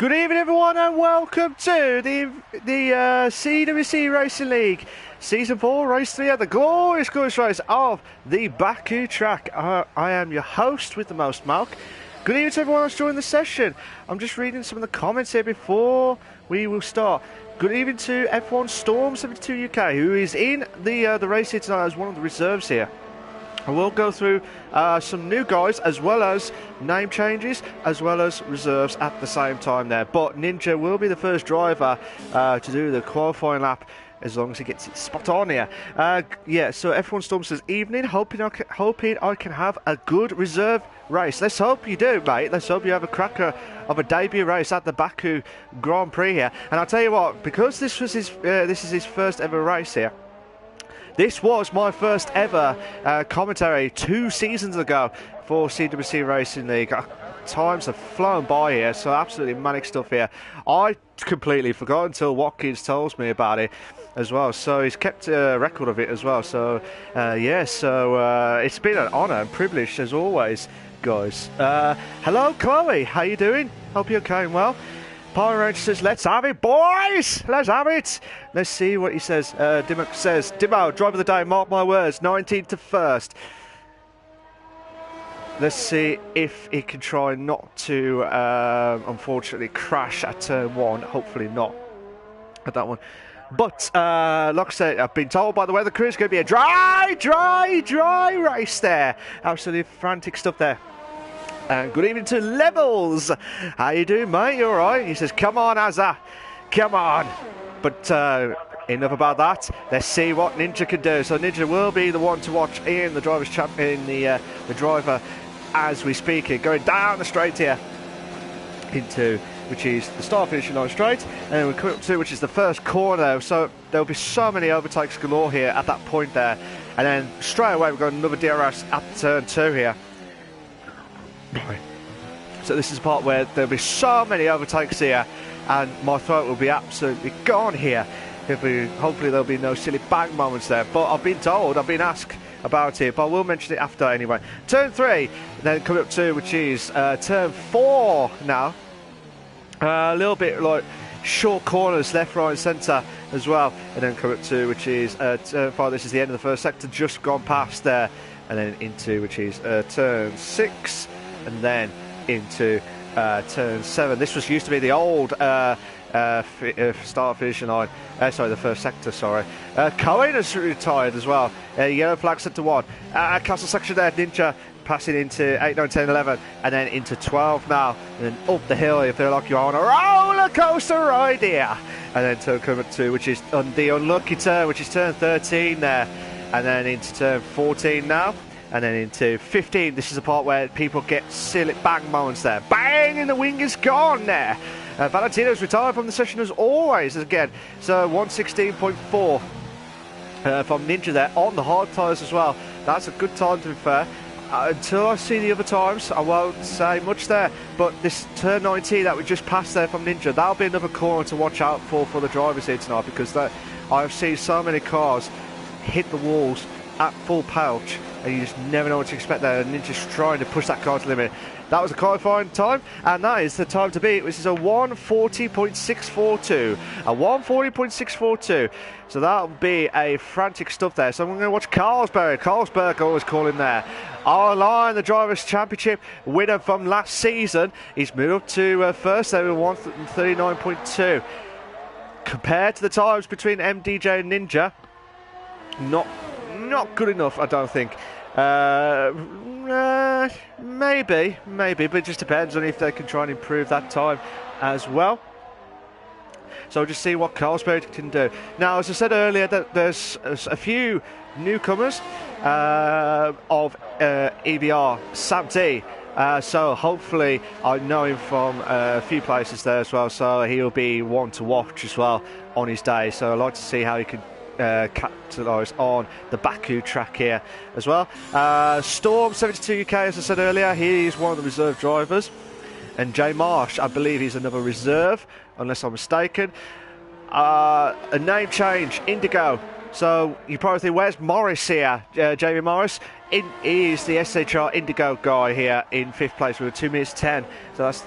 Good evening, everyone, and welcome to the CWC Racing League Season 4, Race 3 at the glorious race of the Baku track. I am your host with the most, Malc. Good evening to everyone else joining the session. I'm just reading some of the comments here before we will start. Good evening to F1 Storm 72 UK, who is in the race here tonight as one of the reserves here. I will go through some new guys as well as name changes as well as reserves at the same time there. But Ninja will be the first driver to do the qualifying lap as long as he gets it spot on here. Yeah, so F1 Storm says, evening, hoping I can have a good reserve race. Let's hope you do, mate. Let's hope you have a cracker of a debut race at the Baku Grand Prix here. And I'll tell you what, because this is his first ever race here, this was my first ever commentary 2 seasons ago for CWC Racing League. Times have flown by here, so absolutely manic stuff here. I completely forgot until Watkins told me about it as well, so he's kept a record of it as well. So yeah, so it's been an honour and privilege as always, guys. Hello, Chloe. How you doing? Hope you're okay and well. Power Ranger says, let's have it, boys! Let's have it! Let's see what he says. Dimo says, Dimo, driver of the day, mark my words, 19th to 1st. Let's see if he can try not to, unfortunately, crash at turn 1. Hopefully not at that one. But, like I said, I've been told by the weather crew it's going to be a dry race there. Absolutely frantic stuff there. And good evening to Levels. How you doing, mate? You alright? He says, come on, Azza. Come on. But enough about that. Let's see what Ninja can do. So Ninja will be the one to watch in the driver's champion, the driver as we speak here. Going down the straight here into, which is the start finishing line straight. And then we're coming up to, which is the first corner. So there'll be so many overtakes galore here at that point there. And then straight away we've got another DRS at turn 2 here. So this is the part where there'll be so many overtakes here and my throat will be absolutely gone here. Hopefully there'll be no silly bang moments there, but I've been asked about it, but I will mention it after anyway. Turn 3, then coming up to, which is turn 4 now. A little bit like short corners, left, right and centre as well. And then coming up to, which is turn 5, this is the end of the first sector, just gone past there. And then into, which is turn 6. And then into turn 7. This was used to be the old start finishing line. Sorry, the first sector. Sorry. Cohen has retired as well. Yellow flag set to 1. Castle section there. Ninja passing into 8, 9, 10, 11, and then into 12 now. And then up the hill. You feel like you're on a roller coaster ride here. And then turn coming to, which is on the unlucky turn, which is turn 13 there. And then into turn 14 now. And then into 15, this is the part where people get silly bang moments there. Bang, and the wing is gone there. Valentino's retired from the session as always, again. So 116.4 from Ninja there on the hard tyres as well. That's a good time, to be fair. Until I see the other times, I won't say much there. But this turn 19 that we just passed there from Ninja, that'll be another corner to watch out for the drivers here tonight, because I've seen so many cars hit the walls at full pouch. And you just never know what to expect there. And Ninja's trying to push that car to the limit. That was a qualifying time, and that is the time to beat, which is a 140.642. A 140.642. So that'll be a frantic stuff there. So I'm going to watch Carlsberg. Carlsberg always calling there. Our line, the Drivers' Championship winner from last season. He's moved up to first there with 139.2. Compared to the times between MDJ and Ninja, not good enough, I don't think. Maybe, but it just depends on if they can try and improve that time as well. So we'll just see what Carlsberg can do. Now, as I said earlier, that there's a few newcomers of EBR, Sam D. So hopefully I know him from a few places there as well, so he'll be one to watch as well on his day. So I'd like to see how he can capitalise on the Baku track here as well. Storm 72 UK, as I said earlier, he's one of the reserve drivers, and Jay Marsh, I believe he's another reserve unless I'm mistaken. A name change, Indigo. So you probably think, where's Morris here? Jamie Morris. He is the SHR Indigo guy here in 5th place with a 2 minutes 10. So that's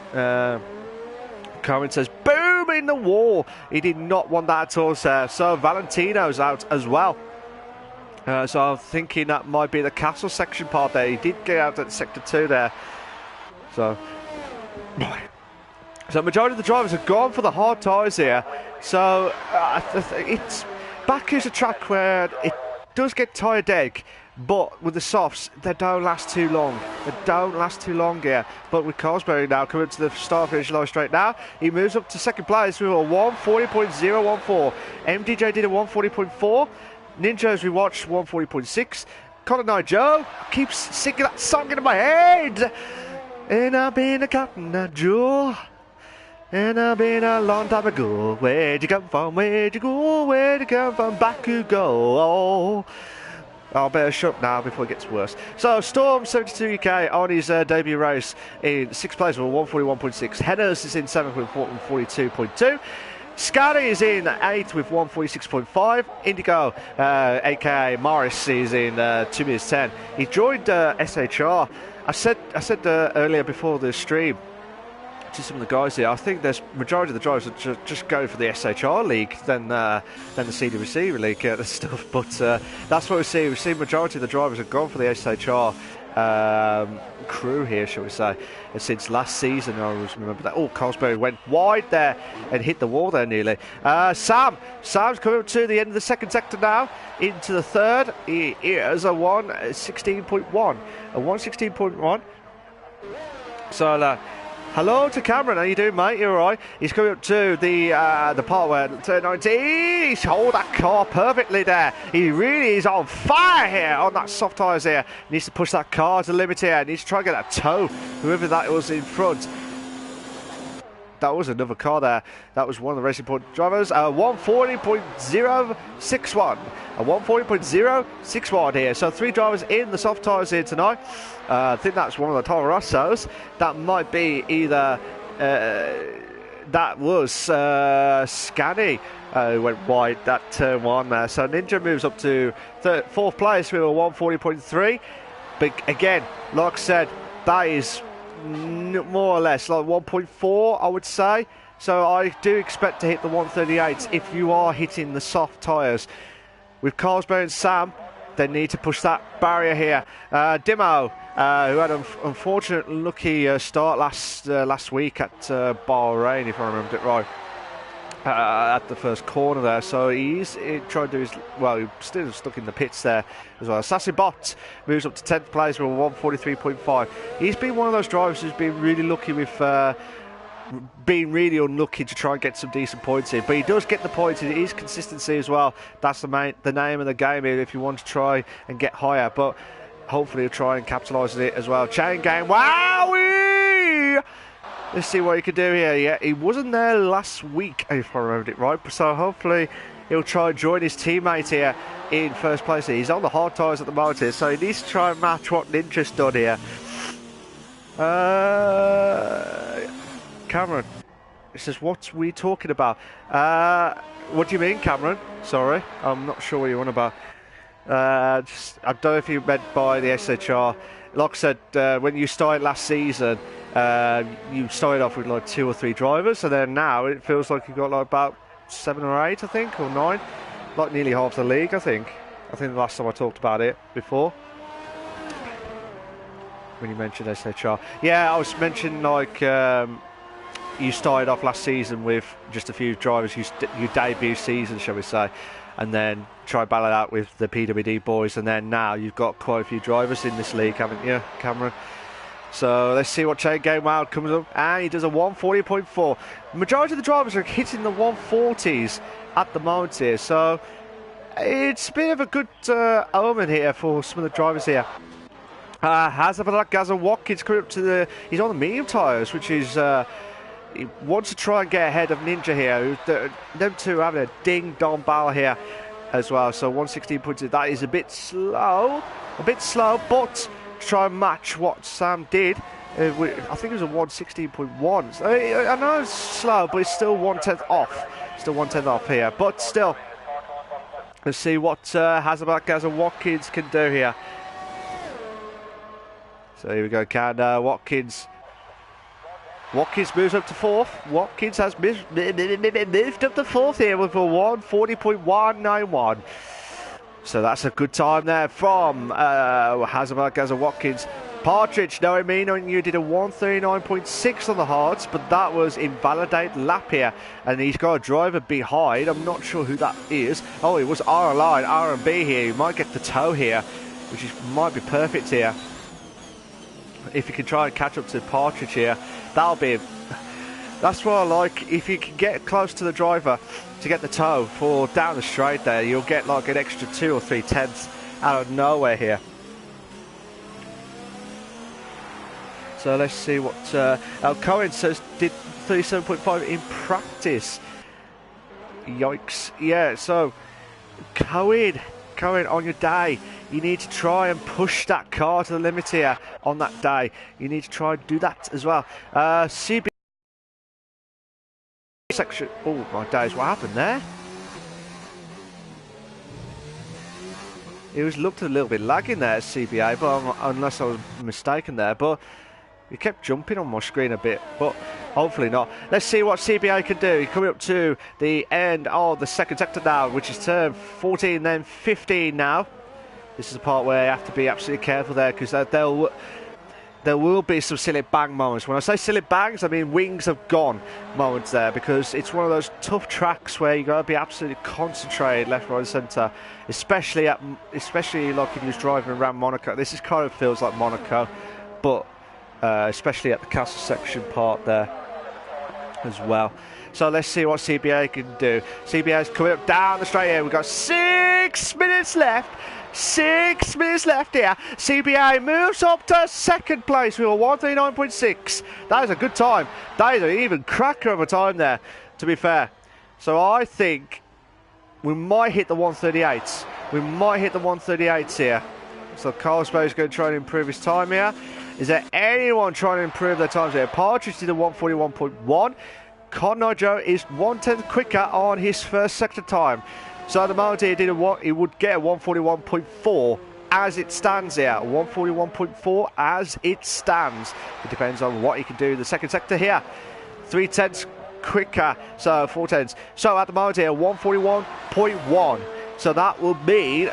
Cohen says, boom in the wall. He did not want that at all, sir. So Valentino's out as well. So I'm thinking that might be the castle section part there. He did get out at sector 2 there. So majority of the drivers have gone for the hard tyres here. So it's Baku's a track where it does get tyre dead, but with the softs, they don't last too long. They don't last too long here. But with Carlsberg now coming to the start finish line straight now, he moves up to second place with a 140.014. MDJ did a 140.4. Ninja, as we watched, 140.6. Cotton Eye Joe keeps singing that song into my head. And I've been a Cotton Eye Joe. And I've been a long time ago. Where'd you come from? Where'd you go? Where'd you come from? Baku go. Oh. I'll better shut up now before it gets worse. So, Storm 72 UK on his debut race in 6th place with 141.6. Henners is in 7th with 42.2. Scotty is in 8th with 146.5. Indigo, aka Morris, is in 2 minutes 10. He joined SHR. I said earlier before the stream to some of the guys here, I think there's majority of the drivers are just going for the SHR league than the CWC league and stuff. But that's what we see. We see majority of the drivers have gone for the SHR crew here, shall we say. And since last season, I always remember that. Oh, Carlsberg went wide there and hit the wall there nearly. Sam's coming up to the end of the second sector now, into the third. He is a 116.1. A 116.1. So, hello to Cameron, how you doing, mate? You alright? He's coming up to the part where turn 90. He's hold that car perfectly there. He really is on fire here on that soft tyres here. Needs to push that car to the limit here. Needs to try and get that toe, whoever that was in front. That was another car there. That was one of the Racing Point drivers. 140.061. A 140.061 here. So 3 drivers in the soft tyres here tonight. I think that's one of the Toro Rossos. That might be either... that was Scanny who went wide that turn 1 there. So Ninja moves up to 4th place with a 140.3. But again, like I said, that is... more or less like 1.4, I would say. So I do expect to hit the 138s if you are hitting the soft tyres. With Carlsberg and Sam, they need to push that barrier here. Dimo, who had an unfortunate lucky start last week at Bahrain, if I remember it right. At the first corner there, so he's trying to do his, well, he's still stuck in the pits there as well. Sassy Bot moves up to 10th place with a 143.5. He's been one of those drivers who's been really lucky with being really unlucky to try and get some decent points in, but he does get the points. It is consistency as well. That's the name of the game here if you want to try and get higher, but hopefully he'll try and capitalise on it as well. Chain game, wowee! Let's see what he can do here. Yeah, he wasn't there last week, if I remembered it right. So hopefully he'll try and join his teammate here in first place. He's on the hard tyres at the moment here, so he needs to try and match what Ninja's done here. Cameron, he says, what are we talking about? What do you mean, Cameron? Sorry, I'm not sure what you're on about. I don't know if you meant by the SHR. Like I said, when you started last season, you started off with like 2 or 3 drivers, and then now it feels like you've got like about 7 or 8, I think, or 9, like nearly half the league. I think the last time I talked about it before, when you mentioned SHR. Yeah, I was mentioning like you started off last season with just a few drivers, your debut season, shall we say, and then try battle it out with the PWD boys, and then now you've got quite a few drivers in this league, haven't you, Cameron? So let's see what Chain Game Wild comes up, and he does a 140.4. Majority of the drivers are hitting the 140s at the moment here, so it's a bit of a good omen here for some of the drivers here. Gaza Watkins coming up to he's on the medium tyres, which is he wants to try and get ahead of Ninja here. Them two having a ding-dong battle here as well. So 116.2, that is a bit slow, but to try and match what Sam did. I think it was a 116.1. I know it's slow, but it's still 1/10 off. Still 1/10 off here, but still. Let's see what Gaza Watkins can do here. So here we go, Watkins Watkins moves up to fourth. Watkins has moved up to fourth here with a 1:40.191. So that's a good time there from Hazard Watkins. Partridge, knowing you, did a 1:39.6 on the hards, but that was invalidate lap here, and he's got a driver behind. I'm not sure who that is. Oh, it was R&B here. He might get the toe here, which might be perfect here. If you can try and catch up to Partridge here, that's what I like. If you can get close to the driver to get the toe for down the straight there, you'll get like an extra 2 or 3 tenths out of nowhere here. So let's see what Cohen says. Did 37.5 in practice. Yikes. Yeah, so Cohen, on your day, you need to try and push that car to the limit here on that day. You need to try and do that as well. CB section. Oh my days, what happened there? It looked a little bit lagging there at CBA, but unless I was mistaken there. But he kept jumping on my screen a bit, but hopefully not. Let's see what CBA can do. He's coming up to the end of the second sector now, which is turn 14, then 15 now. This is the part where you have to be absolutely careful there, because there will be some silly bang moments. When I say silly bangs, I mean wings have gone moments there, because it's one of those tough tracks where you got to be absolutely concentrated left, right, and centre, especially like if you was driving around Monaco. This is kind of feels like Monaco, but especially at the castle section part there as well. So let's see what CBA can do. CBA's coming up down the straight here. We've got 6 minutes left. 6 minutes left here. CBA moves up to second place with a 1:39.6. That is a good time. That is an even cracker of a time there, to be fair. So I think we might hit the 1:38s. We might hit the 1:38s here. So Carlsberg is going to try and improve his time here. Is there anyone trying to improve their times here? Partridge did a 1:41.1. Connor is 1/10 quicker on his first sector time. So at the moment he would get a 1:41.4 as it stands here. 1:41.4 as it stands. It depends on what he can do in the second sector here. 3/10 quicker, so 4/10. So at the moment here, 1:41.1. So that will mean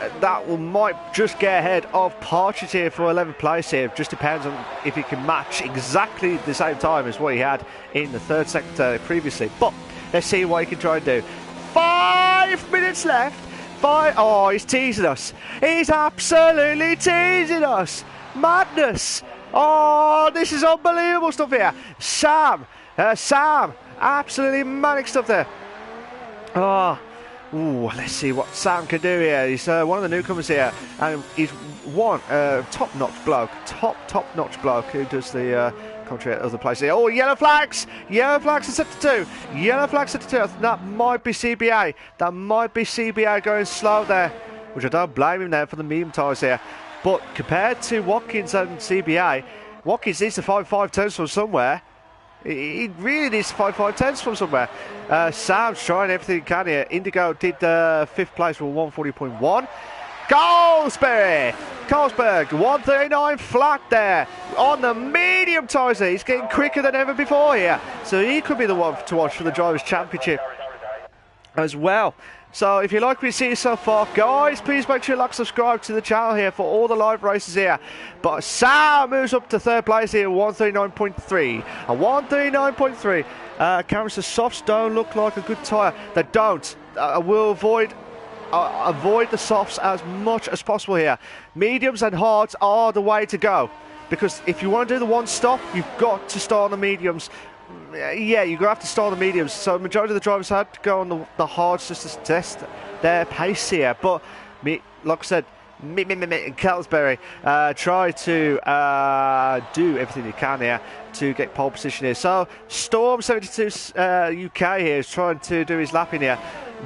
might just get ahead of Partridge here for 11th place here. Just depends on if he can match exactly the same time as what he had in the third sector previously. But let's see what he can try and do. 5 minutes left. Oh, he's teasing us. He's absolutely teasing us. Madness. Oh, this is unbelievable stuff here. Sam, absolutely manic stuff there. Oh. Ooh, let's see what Sam can do here. He's one of the newcomers here, and he's one top-notch bloke who does the commentary at other places. Oh, yellow flags! Yellow flags are set to 2. Yellow flags set to 2. I think that might be CBA. That might be CBA going slow there, which I don't blame him there for the medium tyres here. But compared to Watkins and CBA, Watkins needs to find 5 turns from somewhere. He really needs to find 5 tenths from somewhere. Sam's trying everything he can here. Indigo did 5th place with 1:40.1. Carlsberg, 1:39 flat there on the medium tyres. He's getting quicker than ever before here. So he could be the one to watch for the Drivers' Championship as well. So if you like what you see so far, guys, please make sure you like, subscribe to the channel here for all the live races here. But Sam moves up to 3rd place here, 1:39.3. A 1:39.3. Cameron says softs don't look like a good tyre. They don't. I will avoid the softs as much as possible here. Mediums and hards are the way to go, because if you want to do the one stop, you've got to start on the mediums. Yeah, you're going to have to start on the mediums. So the majority of the drivers had to go on the hards just to test their pace here. But like I said, Carlsberg try to do everything he can here to get pole position here. So Storm 72 UK here is trying to do his lapping here.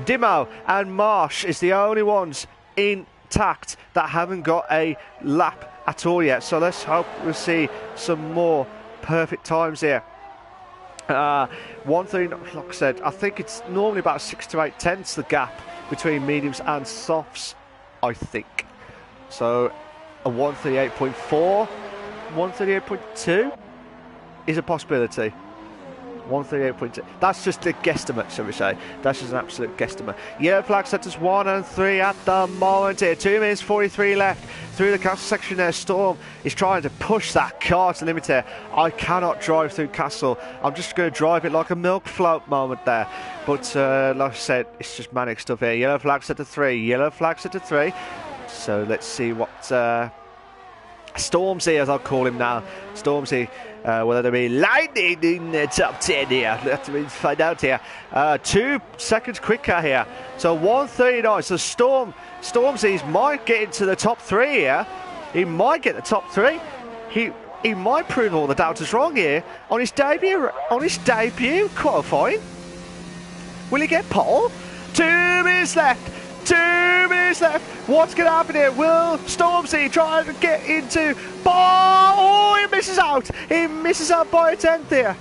Dimo and Marsh is the only ones intact that haven't got a lap at all yet. So let's hope we'll see some more perfect times here. One thing, like I said, I think it's normally about 6 to 8 tenths the gap between mediums and softs, I think. So a 1:38.4, 1:38.2 is a possibility. 138.2. That's just a guesstimate, shall we say. That's just an absolute guesstimate. Yellow flag set us 1 and 3 at the moment here. 2 minutes 43 left through the castle section there. Storm is trying to push that car to the limit here. I cannot drive through castle. I'm just going to drive it like a milk float moment there. But like I said, it's just manic stuff here. Yellow flag set to 3. Yellow flag set to 3. So let's see what Stormzy, as I'll call him now. Stormzy, whether there be lightning in the top 10 here. Let's find out here. 2 seconds quicker here. So 1:39. So Stormzy might get into the top 3 here. He might get the top 3. He might prove all the doubters wrong here on his debut qualifying. Will he get pole? 2 minutes left. 2 minutes left. What's going to happen here? Will Stormzy try to get into ball? Oh, he misses out. He misses out by a tenth here.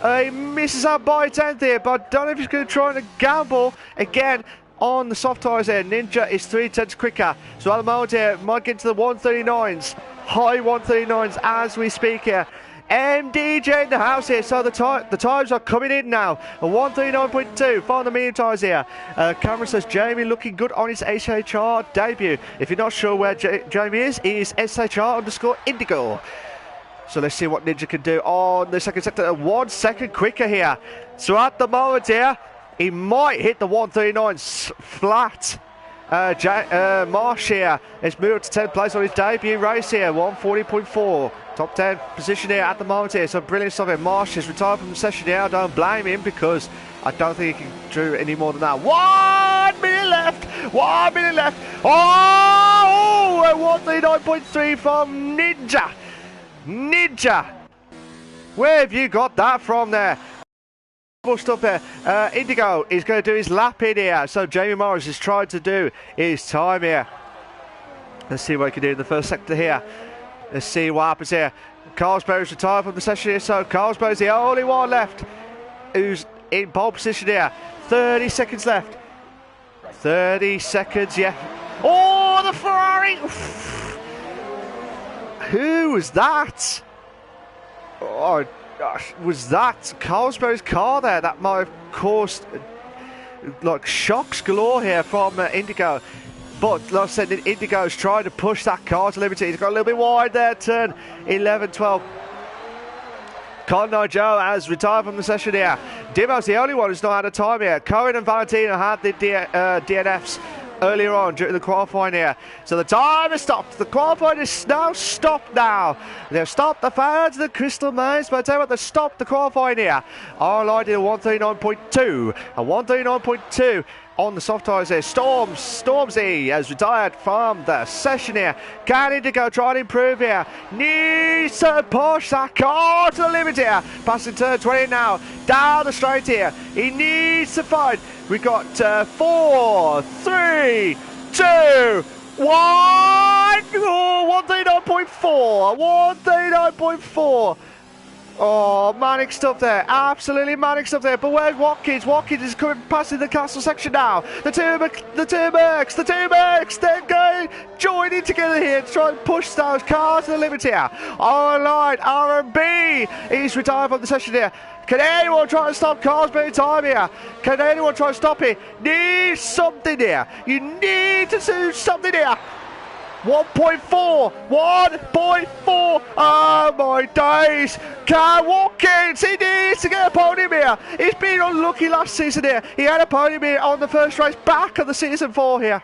He misses out by a tenth here, but I don't know if he's going to try and gamble again on the soft tyres here. Ninja is 3 tenths quicker. So at the moment here, might get to the 139s. High 139s as we speak here. MDJ in the house here, so the times are coming in now. A 139.2, find the medium tyres here. Cameron says Jamie looking good on his SHR debut. If you're not sure where Jamie is, he is SHR_Indigo. So let's see what Ninja can do on the second sector. 1 second quicker here. So at the moment here, he might hit the 139s flat. Marsh here has moved to 10th place on his debut race here. 140.4. Top 10 position here at the moment here. So brilliant stuff here. Marsh has retired from the session here. I don't blame him because I don't think he can do any more than that. 1 minute left. 1 minute left. Oh, 139.3 from Ninja. Ninja. Where have you got that from there? Stuff there. Indigo is going to do his lap in here. So Jamie Morris has tried to do his time here. Let's see what he can do in the first sector here. Let's see what happens here. Carlsberg's retired from the session here, so Carlsberg's the only one left who's in pole position here. 30 seconds left. 30 seconds, yeah. Oh, the Ferrari! Who was that? Oh, gosh. Was that Carlsberg's car there? That might have caused like shocks galore here from Indigo. But like I said, Indigo's trying to push that car to limit it. He's got a little bit wide there, turn 11, 12. Conor Joe has retired from the session here. Dimo's the only one who's not had a time here. Cohen and Valentino had the DNFs earlier on during the qualifying here. So the time has stopped. The qualifying is now stopped now. They've stopped the fans of the Crystal Maze, but I tell you what, they've stopped the qualifying here. Our did a 139.2. A 139.2 on the soft tyres here. Stormzy has retired from the session here. Can Indigo try and improve here? Needs to push that car to the limit here. Passing turn 20 now. Down the straight here. He needs to find. We got 4, 3, 2, 1. Oh, 139.4. 139.4. Oh, manic stuff there. Absolutely manic stuff there. But where's Watkins? Watkins is coming past in the castle section now. The two Mercs, they're going, joining together here to try and push those cars to the limit here. Online, R&B is retired from the session here. Can anyone try to stop Carlsberg in time here? Can anyone try to stop it? Need something here. You need to do something here. 1.4, 1.4, oh my days. Can Watkins, he needs to get a podium here. He's been unlucky last season here. He had a podium here on the first race back of the season 4 here.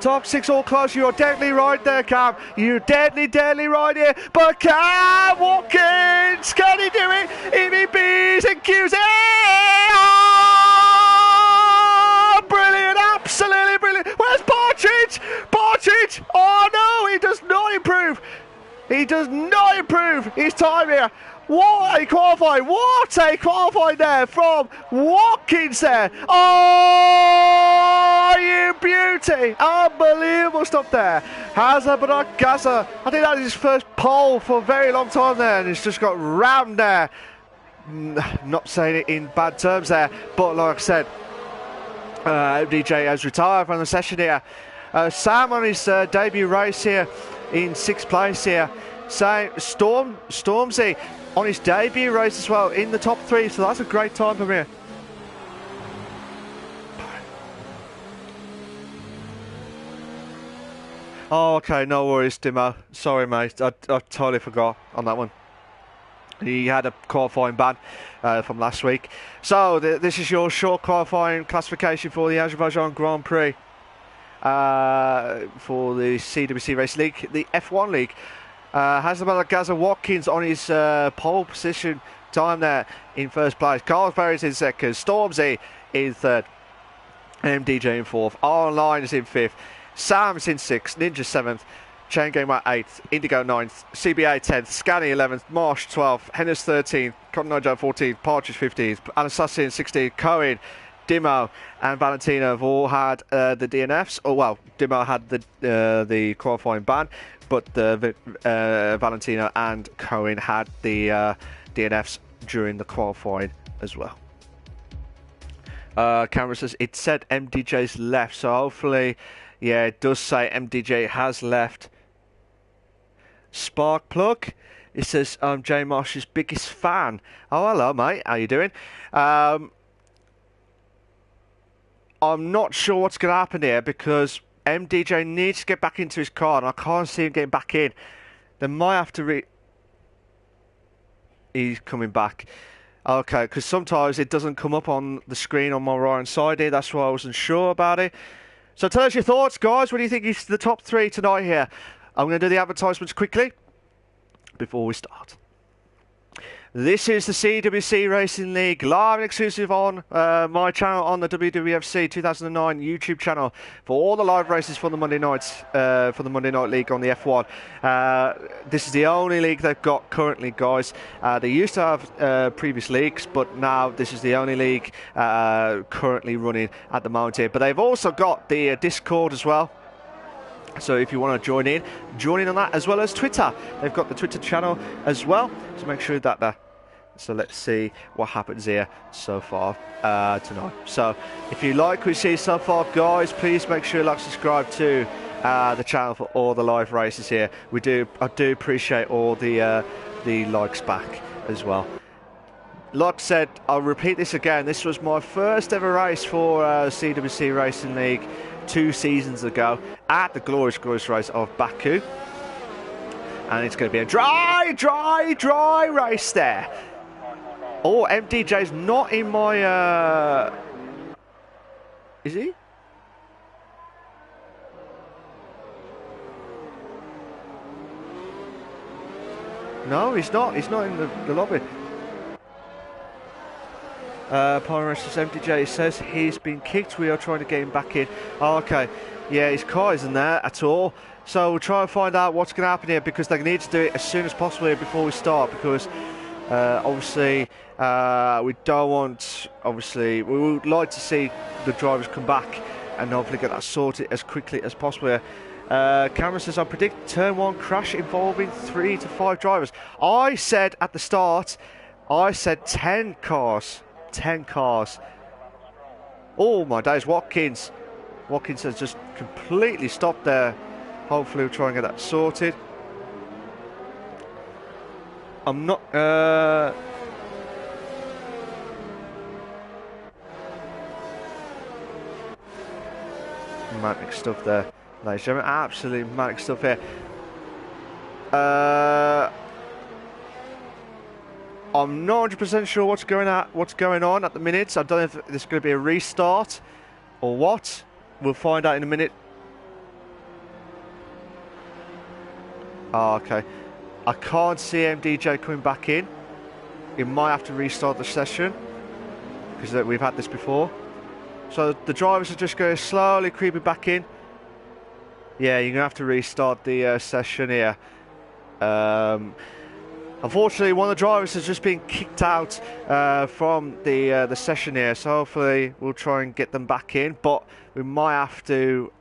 Top 6 all close, you're deadly right there, Cam. You're deadly right here. But Cam Watkins, can he do it? If he B's and Q's, brilliant, absolutely brilliant. Where's Partridge? Partridge! Oh no, he does not improve. He does not improve his time here. What a qualifying! What a qualifying there from Watkins there. Oh, you beauty! Unbelievable stuff there. Hazard, but not Gaza. I think that is his first pole for a very long time there, and he's just got rammed there. Not saying it in bad terms there, but like I said, DJ has retired from the session here. Sam on his debut race here in 6th place here. Same. Stormzy on his debut race as well in the top 3, so that's a great time for me. Oh, okay, no worries, Dimo. Sorry, mate. I totally forgot on that one. He had a qualifying ban from last week. So, this is your short qualifying classification for the Azerbaijan Grand Prix for the CWC Race League, the F1 League. Hasnabella Gaza Watkins on his pole position time there in first place. Carlos Perez in second. Stormzy in third. MDJ in fourth. Online is in fifth. Sam's in 6th, Ninja 7th, Chain Gamer 8th, Indigo 9th, CBA 10th, Scanny 11th, Marsh 12th, Hennis 13th, Cotton 14th, Partridge 15th, Anastasia 16th, Cohen, Dimo and Valentina have all had the DNFs. Oh well, Dimo had the qualifying ban, but Valentina and Cohen had the DNFs during the qualifying as well. Camera says it said MDJ's left, so hopefully... Yeah, it does say MDJ has left. Sparkplug, it says I'm Jay Marsh's biggest fan. Oh, hello, mate. How you doing? I'm not sure what's going to happen here because MDJ needs to get back into his car and I can't see him getting back in. They might have to He's coming back. Okay, because sometimes it doesn't come up on the screen on my right hand side here. That's why I wasn't sure about it. So tell us your thoughts, guys. What do you think is the top 3 tonight here? I'm going to do the advertisements quickly before we start. This is the CWC Racing League, live and exclusive on my channel on the WWFC 2009 YouTube channel for all the live races for the Monday nights, for the Monday Night League on the F1. This is the only league they've got currently, guys. They used to have previous leagues, but now this is the only league currently running at the moment here. But they've also got the Discord as well. So if you want to join in on that, as well as Twitter. They've got the Twitter channel as well. So make sure that so let's see what happens here so far tonight. So if you like what you see so far, guys, please make sure you like, subscribe to the channel for all the live races here. I do appreciate all the likes back as well. Like I said, I'll repeat this again. This was my first ever race for CWC Racing League 2 seasons ago at the glorious race of Baku. And it's going to be a dry race there. Oh, MDJ's not in my... Is he? No, he's not. He's not in the lobby. Power Racers MDJ says he's been kicked. We are trying to get him back in. Oh, okay. Yeah, his car isn't there at all. So we'll try and find out what's going to happen here because they need to do it as soon as possible here before we start because obviously we don't want... Obviously, we would like to see the drivers come back and hopefully get that sorted as quickly as possible here. Cameron says, I predict turn 1 crash involving 3 to 5 drivers. I said at the start, I said 10 cars. 10 cars. Oh my days, Watkins has just completely stopped there. Hopefully we'll try and get that sorted. I'm not manic stuff there, ladies and gentlemen. Absolutely manic stuff here. I'm not 100% sure what's going on at the minute. I don't know if this is going to be a restart or what. We'll find out in a minute. Oh, okay. I can't see MDJ coming back in. He might have to restart the session because we've had this before. So the drivers are just going slowly creeping back in. Yeah, you're going to have to restart the session here. Unfortunately, one of the drivers has just been kicked out from the session here, so hopefully we'll try and get them back in. But we might have to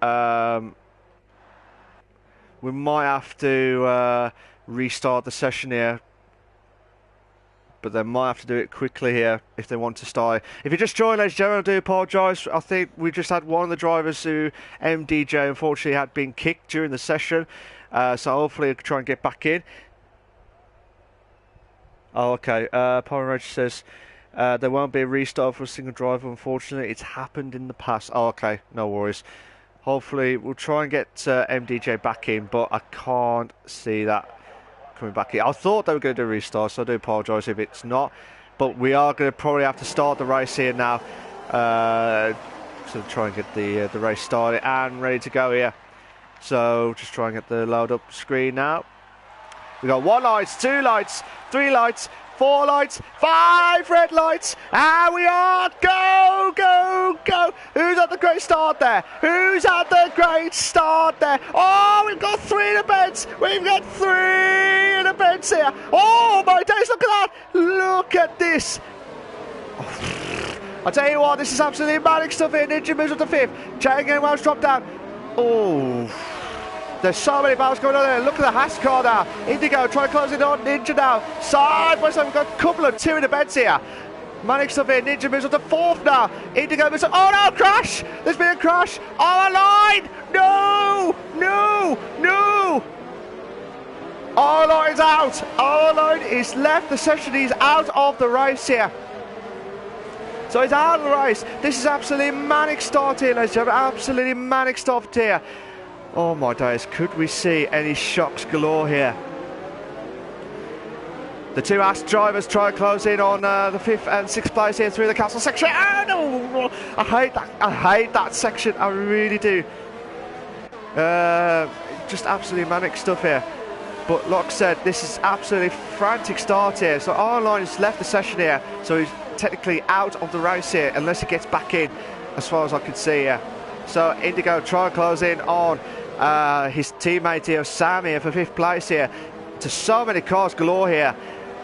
restart the session here. But they might have to do it quickly here if they want to start. If you just joined, ladies and gentlemen, I do apologise. I think we just had one of the drivers who, MDJ, unfortunately had been kicked during the session. So hopefully we'll try and get back in. Oh, okay. Power Rage says there won't be a restart for a single driver. Unfortunately, it's happened in the past. Oh, okay. No worries. Hopefully, we'll try and get MDJ back in, but I can't see that coming back in. I thought they were going to do a restart, so I do apologise if it's not. But we are going to probably have to start the race here now. So try and get the race started and ready to go here. So just try and get the load up screen now. We got 1 light, 2 lights, 3 lights, 4 lights, 5 red lights, and we are go, go, go. Who's at the great start there? Who's at the great start there? Oh, we've got 3 in the beds. We've got 3 in the beds here. Oh my days, look at that. Look at this. I tell you what, this is absolutely manic stuff here. Ninja moves up to 5th. Chain Game Wells drop down. Oh, there's so many battles going on there. Look at the Haas car now. Indigo trying to close it on. Ninja now. Side by side. We've got a couple of 2 in the beds here. Manic stuff here. Ninja moves up to 4th now. Indigo moves up. Oh no, crash! There's been a crash. Oh, line! No! No! No! Arline's out. Arline is left the session. He's out of the race here. So he's out of the race. This is absolutely manic start here, ladies and gentlemen. Absolutely manic start here. Oh my days, could we see any shocks galore here? The 2 Ass drivers try to close in on the 5th and 6th place here through the castle section. Oh no! I hate that. I hate that section. I really do. Just absolutely manic stuff here. But like I said, this is absolutely frantic start here. So Arline has left the session here. So he's technically out of the race here unless he gets back in, as far as I can see here. So Indigo try and close in on his teammate here, Sam here, for 5th place here. To so many cars galore here.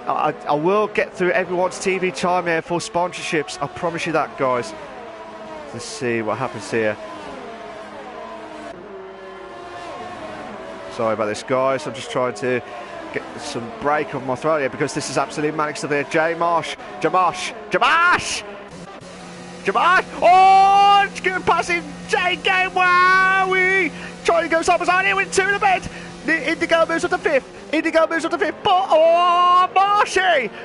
I will get through everyone's TV time here for sponsorships. I promise you that, guys. Let's see what happens here. Sorry about this, guys. I'm just trying to get some break on my throat here because this is absolutely manic stuff here. Jamash! Oh, it's going past him. Jane Game, wowie! Trying to go side by side here with 2 in the bed. Indigo moves up to 5th. But, oh,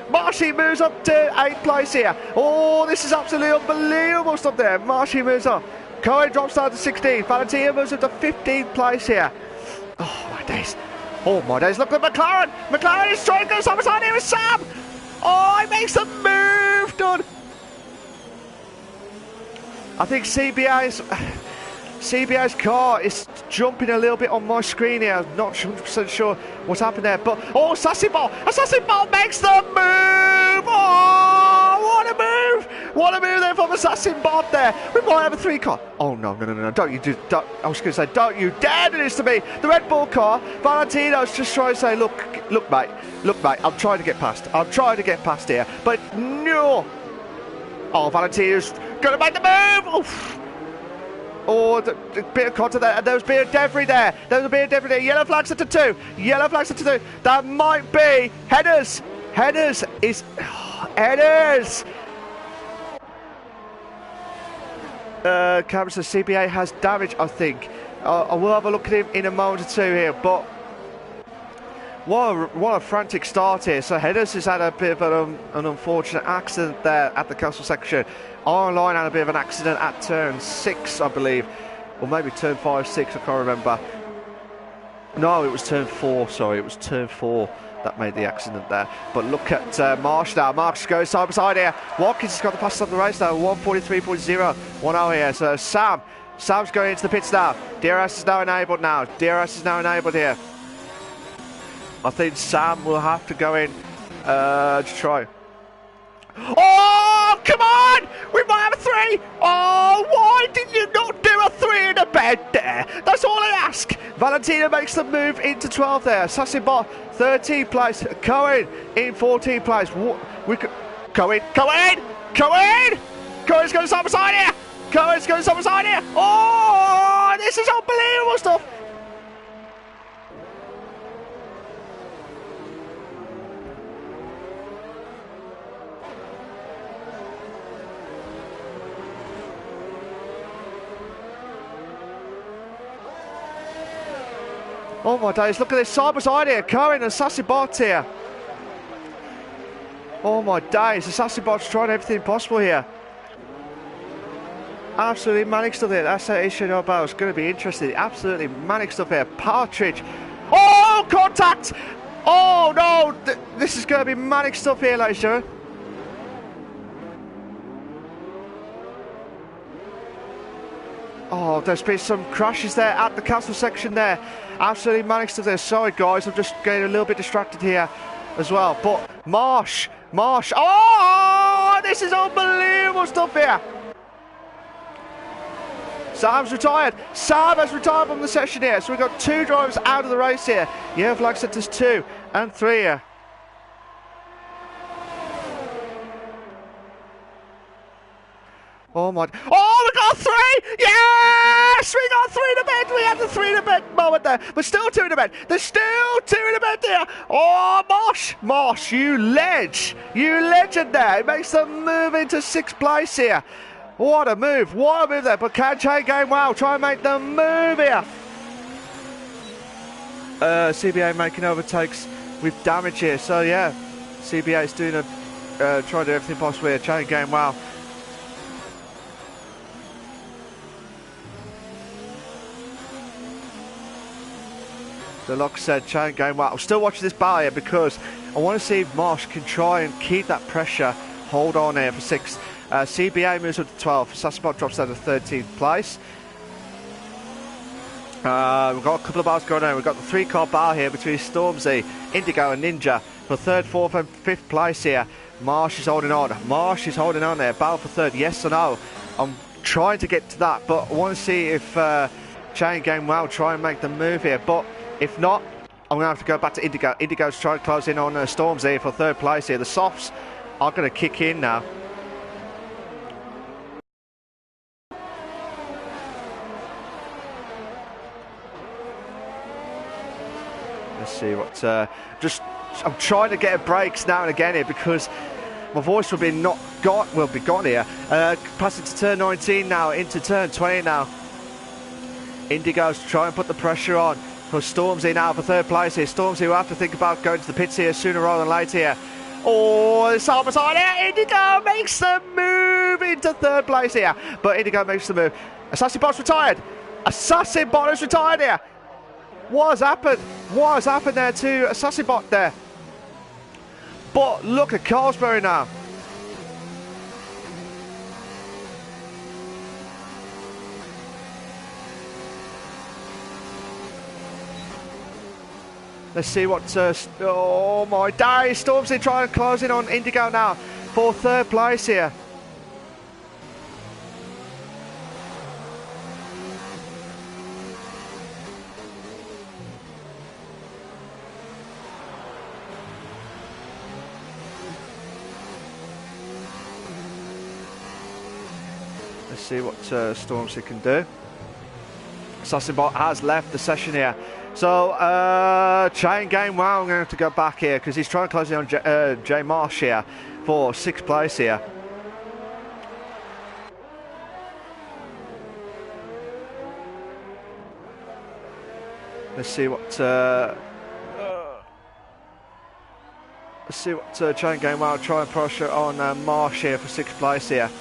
Marshy moves up to 8th place here. Oh, this is absolutely unbelievable stuff there. Marshy moves up. Cohen drops down to 16th. Valentina moves up to 15th place here. Oh, my days. Oh, my days. Look at McLaren. McLaren is trying to go side by side here with Sam. Oh, he makes the move. Done. I think CBA's car is jumping a little bit on my screen here. I'm not 100% sure what's happened there. But, oh, Sassy Ball makes the move. Oh, what a move. What a move there from Assassin Bot there. We might have a 3 car. Oh, no. Don't you do, I was going to say, don't you dare do this to me. The Red Bull car, Valentino's just trying to say, look, mate, I'm trying to get past. Here. But, no. Oh, Valentino's going to make the move. Oof. Oh, the bit of contact there, and there was a bit of debris there. Yellow flags at the 2. That might be headers. Headers. Cameron says CBA has damage, I think. I will have a look at him in a moment or 2 here, but what a frantic start here. So Headers has had a bit of an unfortunate accident there at the castle section. Online had a bit of an accident at turn 6, I believe, or maybe turn 5, 6, I can't remember. No, it was turn 4, sorry, it was turn 4 that made the accident there. But look at Marsh now. Marsh goes side by side here. Watkins has got the fastest of the race now, 143.0, 1 here. So Sam's going into the pits now. DRS is now enabled here. I think Sam will have to go in to try. Oh, come on! We might have a 3! Oh, why did you not do a 3 in the bed there? That's all I ask. Valentina makes the move into 12th there. Sassibot, 13th place. Cohen in 14th place. Cohen! Cohen's going side by side here! Oh, this is unbelievable stuff! Oh my days, look at this side by side here. Cohen and Sassy Bot here. Oh my days, Assassinbot's trying everything possible here. Absolutely manic stuff here. That's how issue about. It's going to be interesting. Absolutely manic stuff here. Partridge. Oh, contact! Oh no! This is going to be manic stuff here, ladies and gentlemen. Oh, there's been some crashes there at the castle section there. Absolutely manic stuff there. Sorry guys, I'm just getting a little bit distracted here as well. But Marsh. Oh, this is unbelievable stuff here. Sam's retired. Sam has retired from the session here. So we've got 2 drivers out of the race here. Yeah, flag setters 2 and 3 here. Oh my! Oh, we got 3! Yes, we got 3 to bed. We had the 3 to bed moment there, but still 2 to bed. There's still 2 to bed there. Oh, Mosh, you legend there. It makes them move into 6th place here. What a move there. But can Chain Gang Wow try and make the move here? CBA making overtakes with damage here. So yeah, CBA is doing trying to do everything possible here. Chain Gang Wow. The lock said Chain Gang Wow. I'm still watching this battle here because I want to see if Mosh can try and keep that pressure. Hold on here for 6th. CBA moves up to 12th. Assassinbot drops down to 13th place. We've got a couple of battles going on. We've got the 3-car battle here between Stormzy, Indigo and Ninja for 3rd, 4th and 5th place here. Marsh is holding on. There. Battle for 3rd. Yes or no? I'm trying to get to that, but I want to see if Chain Gang Wow try and make the move here. But if not, I'm going to have to go back to Indigo. Indigo's trying to close in on Stormzy for 3rd place here. The softs are going to kick in now. Let's see what. I'm trying to get breaks now and again here because my voice will be gone here. Passing to turn 19 now, into turn 20 now. Indigo's trying to put the pressure on for Stormzy now for 3rd place here. Stormzy will have to think about going to the pits here sooner rather than later here. Oh, it's side by side here. Indigo makes the move into 3rd place here. But Indigo makes the move. Assassinbot's retired. Assassinbot is retired here. What has happened? What has happened there to Assassinbot there? But look at Carlsberry now. Let's see what... oh my days. Stormzy trying to close in on Indigo now for 3rd place here. Let's see what Stormzy can do. Assassinbot has left the session here. So, Chain Gang Wow, I'm going to have to go back here because he's trying to close in on Jay Marsh here for 6th place here. Let's see what Chain Gang Wow try and pressure on Marsh here for 6th place here.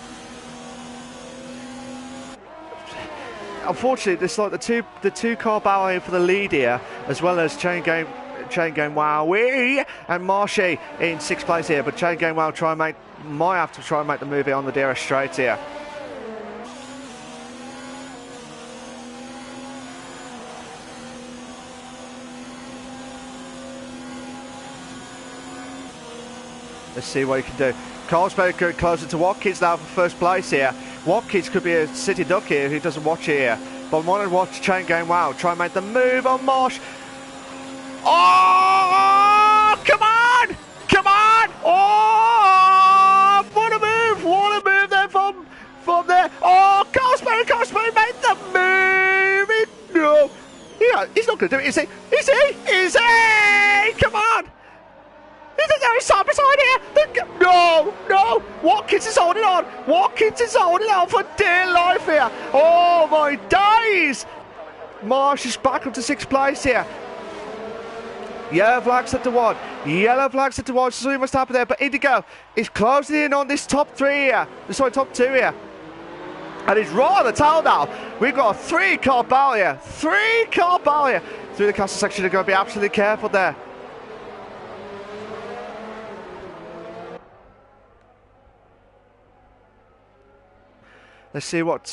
Unfortunately, this like the two car battle here for the lead here, as well as Chain Gang Wow and Marshy in 6th place here. But Chain Gang Wow might have to try and make the move here on the DRS straight here. Let's see what he can do. Carlsberg could closer to Watkins now for 1st place here. Watkins could be a city duck here if he doesn't watch it here. But I want to watch Chain Gang Wow try and make the move on Marsh. Oh, come on! Oh, what a move there from there. Oh, Carlsberg made the move. No, yeah, he's not going to do it, is he? Is he? Come on! He's side by side here. No! Watkins is holding on. For dear life here. Oh my days! Marsh is back up to 6th place here. Yeah, flag set to 1. Yellow flag set towards, so something must happen there, but Indigo is closing in on this top 3 here. Sorry, top 2 here. And he's right on the tail now. We've got a 3-car battle here. 3-car battle here. Through the castle section, they're going to be absolutely careful there. Let's see what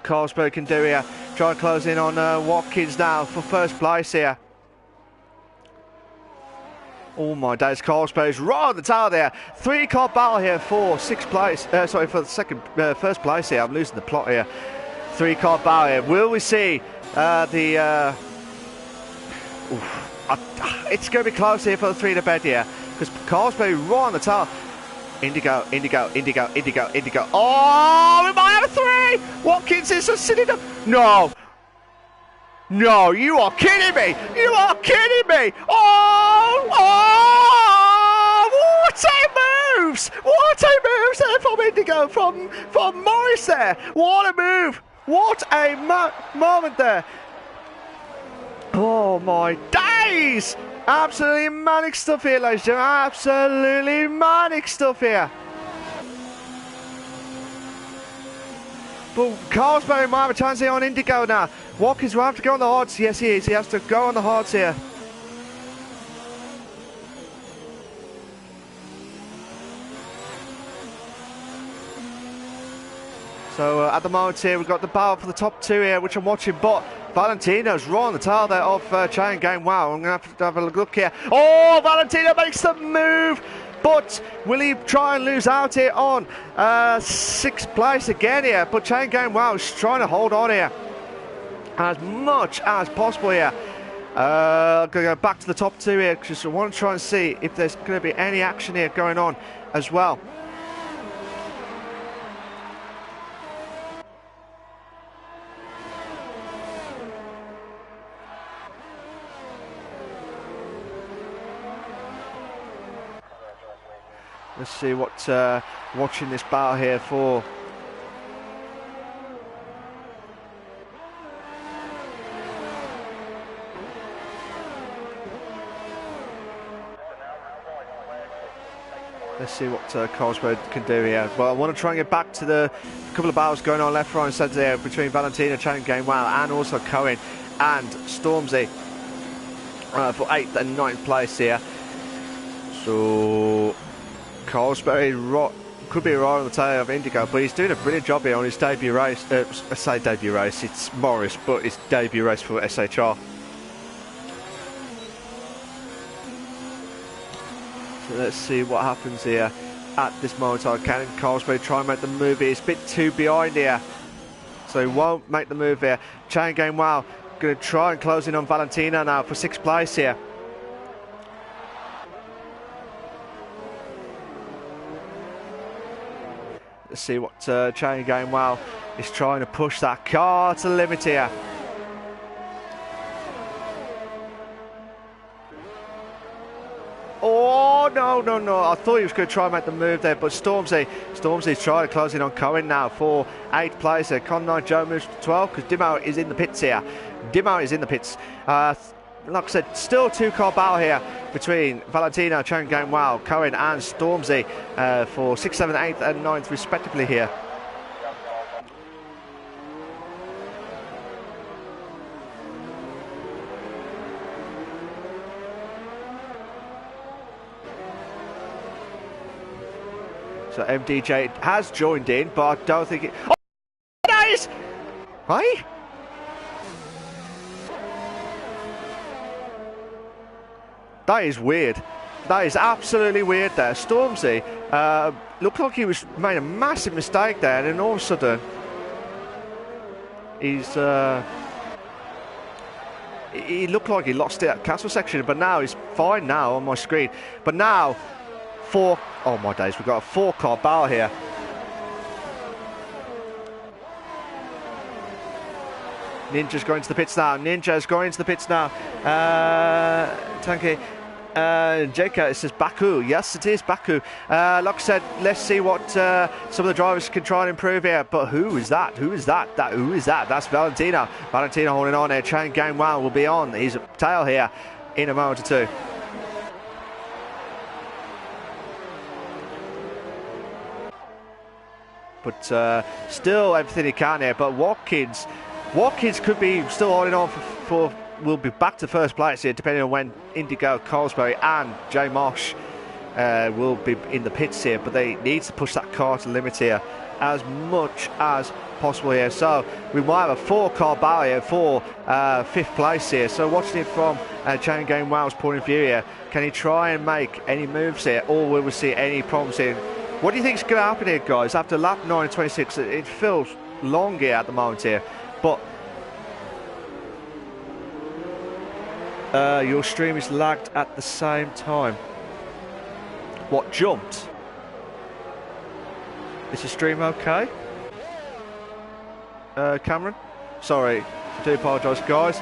Carlsberg can do here. Try and close in on Watkins now for first place here. Oh my days, Carlsberg is right on the tail there. 3-car battle here for 6th place. Sorry, for the first place here. I'm losing the plot here. 3-car battle here. Will we see it's going to be close here for the 3 to bed here, because Carlsberg right on the tail. Indigo. Oh, we might have a 3! Watkins is just sitting up. No, you are kidding me! Oh, what a moves! What a moves there from Indigo, from Morris there. What a move! What a moment there. Oh my days! Absolutely manic stuff here, ladies and gentlemen. Absolutely manic stuff here. But Carlsberg might have a chance here on Indigo now. Watkins will have to go on the hards. Yes, he is. He has to go on the hards here. So at the moment here, we've got the battle for the top 2 here, which I'm watching, but Valentino's right on the tail there of Chain Game. Wow, I'm going to have to have a look here. Oh, Valentino makes the move, but will he try and lose out here on 6th place again here? But Chain Game, wow, is trying to hold on here as much as possible here. I'm going to go back to the top 2 here, because I want to try and see if there's going to be any action here going on as well. Let's see what watching this battle here for. Let's see what Carlsberg can do here. But I want to try and get back to the couple of battles going on left, right and centre there between Valentino, Chain Game Wow, and also Cohen and Stormzy for 8th and 9th place here. So Carlsberg could be right on the tail of Indigo, but he's doing a brilliant job here on his debut race. I say debut race, it's Morris, but it's debut race for SHR. So let's see what happens here at this moment. Can Carlsberg try and make the move here? He's a bit too behind here, so he won't make the move here. Chain Game Wow going to try and close in on Valentino now for 6th place here. Let's see what Chain Game Wow is trying to push that car to the limit here. Oh, no. I thought he was going to try and make the move there, but Stormzy's trying to close in on Cohen now for 8th place. Con 9 Joe moves to 12 because Dimo is in the pits here. Like I said, still 2-car battle here between Valentino, Chain Game Wow, Cohen and Stormzy for 6th, 7th, 8th and 9th respectively here. So MDJ has joined in, but I don't think it... Oh, that is... Hey? That is weird. That is absolutely weird there. Stormzy looked like he made a massive mistake there, and then all of a sudden he looked like he lost it at castle section, but now he's fine now on my screen. But now oh my days, we've got a 4-car battle here. Ninja's going to the pits now. Tanky. JK, it says Baku. Yes, it is Baku. Like I said, let's see what some of the drivers can try and improve here. But who is that? Who is that? That's Valentino. Valentino holding on here. Chain Game Wow will be on his tail here. in a moment or two. But still everything he can here. But Watkins could be still holding on for will be back to first place here, depending on when Indigo, Colesbury and Jay Mosh will be in the pits here. But they need to push that car to the limit here as much as possible here. So we might have a 4-car battle here for 5th place here. So watching it from Chain Game Wow's point of view here, can he try and make any moves here, or will we see any problems here? What do you think is going to happen here, guys? After lap 9:26, it feels long here at the moment here, but your stream is lagged at the same time. What, jumped? Is the stream okay? Cameron? Sorry, I do apologise, guys.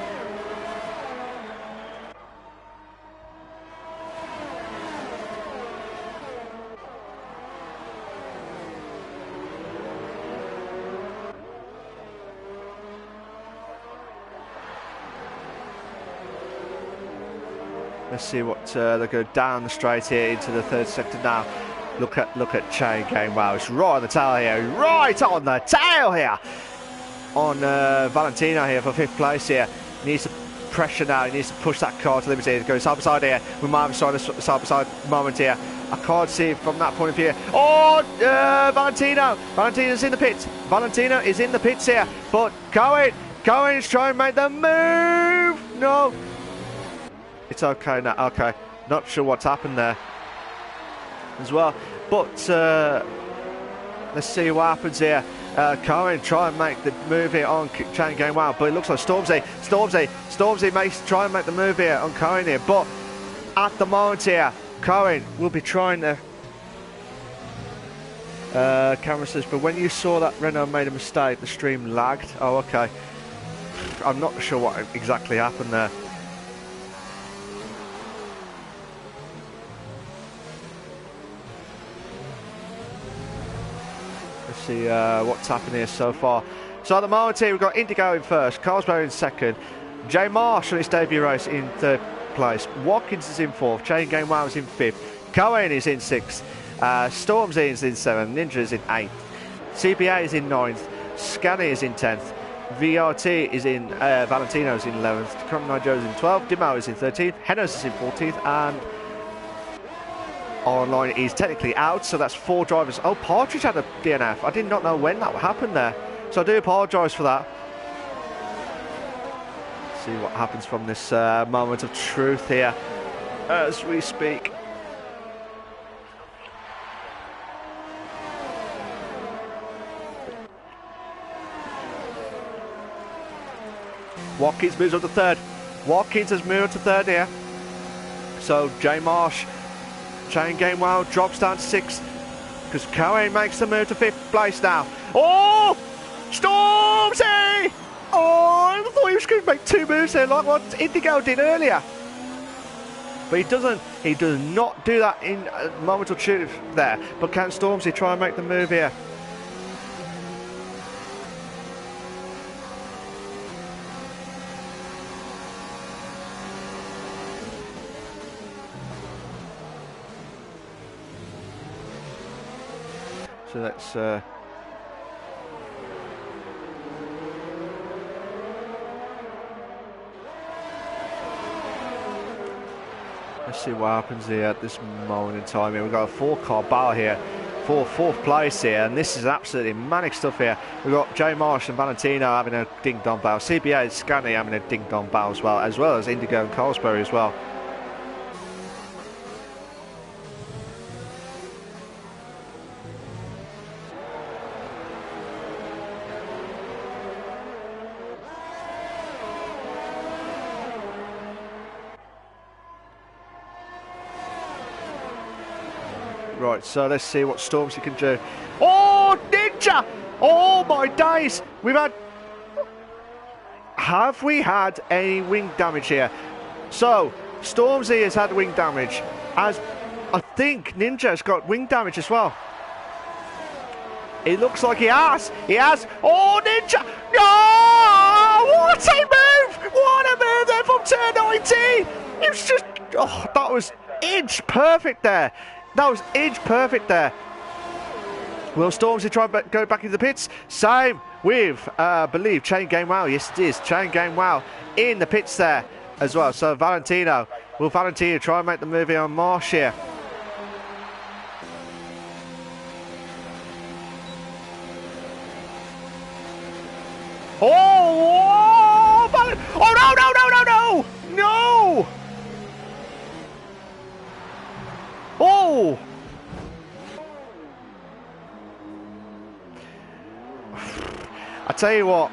Let's see what they go down the straight here into the 3rd sector now. Look at Chain Game. Wow, it's right on the tail here, right on the tail here on Valentino here for 5th place here. He needs to pressure now. He needs to push that car to the limit here. Go side by side here. We might have a side by side moment here. I can't see from that point of view. Oh, Valentino's in the pits. Valentino is in the pits here, but Cohen is trying to make the move. No. It's okay now. Okay, not sure what's happened there as well, but let's see what happens here. Cohen try and make the move here on Chain Game Wow, but it looks like Stormzy makes try and make the move here on Cohen here, but at the moment here, Cohen will be trying to. Camera says, but when you saw that Renault made a mistake, the stream lagged. Oh, okay. I'm not sure what exactly happened there. See what's happened here so far. So at the moment here, we've got Indigo in 1st, Colesbury in 2nd, Jay Marsh on his debut race in 3rd place, Watkins is in 4th, Chain Game Wow is in 5th, Cohen is in 6th, Stormzy is in 7th, Ninja is in 8th, CBA is in 9th, Scanny is in 10th, VRT is in Valentino is in 11th, Crumb Joe is in 12th, Dimo is in 13th, Hennos is in 14th, and Online is technically out, so that's 4 drivers. Oh, Partridge had a DNF. I did not know when that happened there, so I do apologise for that. Let's see what happens from this moment of truth here as we speak. Watkins moves up to 3rd. Watkins has moved to 3rd here. So Jay Marsh, Chain Game Wow drops down to 6th because Cohen makes the move to 5th place now. Oh, Stormzy! Oh, I thought he was going to make 2 moves there like what Indigo did earlier. But he doesn't. He does not do that in a moment of truth there. But can Stormzy try and make the move here? So let's see what happens here at this moment in time here. We've got a 4-car battle here for 4th place here, and this is absolutely manic stuff here. We've got Jay Marsh and Valentino having a ding-dong battle, CBA and Scanny having a ding-dong battle as well as Indigo and Colesbury as well. Right, so let's see what Stormzy can do. Oh, Ninja! Oh my days! Have we had any wing damage here? So, Stormzy has had wing damage, as I think Ninja's got wing damage as well. It looks like he has. He has. Oh, Ninja! No! What a move! What a move there from turn 19! It was just, oh, that was inch perfect there. That was inch perfect there. Will Stormzy try and go back into the pits? Same with, I believe, Chain Game Wow. Yes, it is. Chain Game Wow in the pits there as well. So Valentino, will Valentino try and make the move here on Marsh here? Oh, oh, no, no. Oh. I tell you what,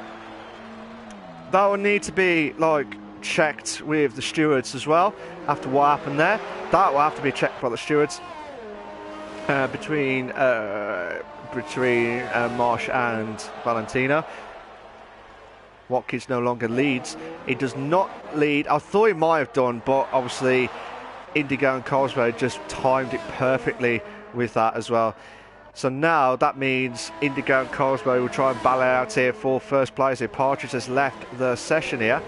that would need to be like checked with the stewards as well after what happened there. That will have to be checked by the stewards between Marsh and Valentino. Watkins no longer leads. He does not lead. I thought he might have done, but obviously Indigo and Cosmo just timed it perfectly with that as well. So now that means Indigo and Cosmo will try and battle out here for first place. Partridge has left the session here.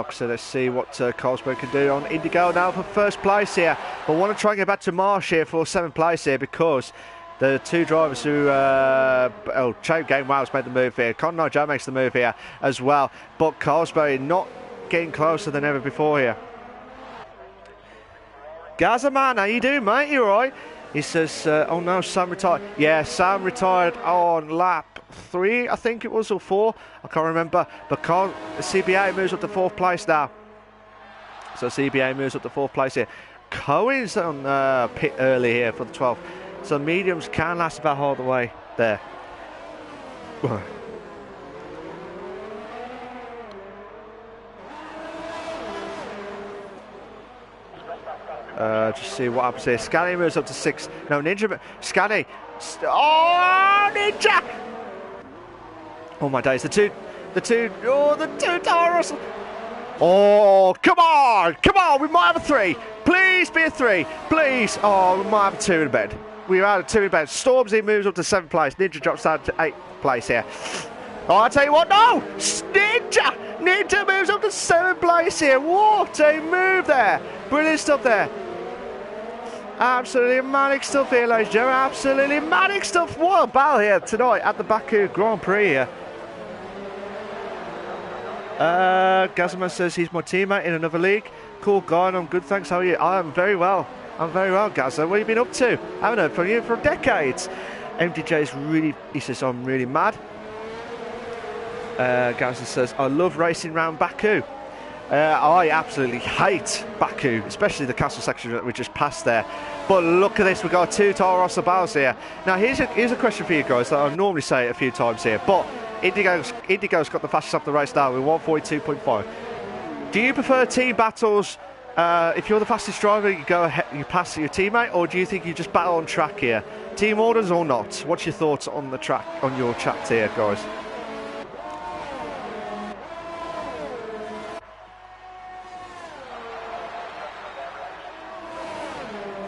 So let's see what Cosmo can do on Indigo now for first place here. But want to try and get back to Marsh here for 7th place here, because the two drivers who Chain Game Wow's made the move here. Conor Joe makes the move here as well. But Cosmo not getting closer than ever before here. Gaza man, how you doing, mate? You alright? He says, oh no, Sam retired. Yeah, Sam retired on lap 3, I think it was, or 4. I can't remember. But CBA moves up to 4th place now. So CBA moves up to 4th place here. Cohen's on pit early here for the 12th. So mediums can last about all the way there. Just see what happens here. Scanny moves up to 6. No, Ninja. Scanny. Oh, Ninja! Oh my days. The two Tara Russell. Oh, come on. We might have a 3. Please be a 3. Please. Oh, we might have a 2 in bed. We're out of 2 in bed. Stormzy moves up to 7th place. Ninja drops down to 8th place here. Oh, I tell you what, no! Ninja moves up to 7th place here. What a move there. Brilliant stuff there. Absolutely manic stuff here, ladies and gentlemen. Absolutely manic stuff. What a battle here tonight at the Baku Grand Prix here. Gazman says he's my teammate in another league. Cool guy, and I'm good, thanks. How are you? I'm very well, Gazza. What have you been up to? I haven't heard from you for decades. MDJ's really, he says, I'm really mad. Gazza says, I love racing around Baku. I absolutely hate Baku, especially the castle section that we just passed there. But look at this, we've got 2 Toro Rosso battles here. Now here's a question for you guys that I normally say a few times here, but Indigo's got the fastest up the race now with 142.5. Do you prefer team battles? If you're the fastest driver, you go ahead, you pass your teammate, or do you think you just battle on track here? Team orders or not? What's your thoughts on the track, on your chat here, guys?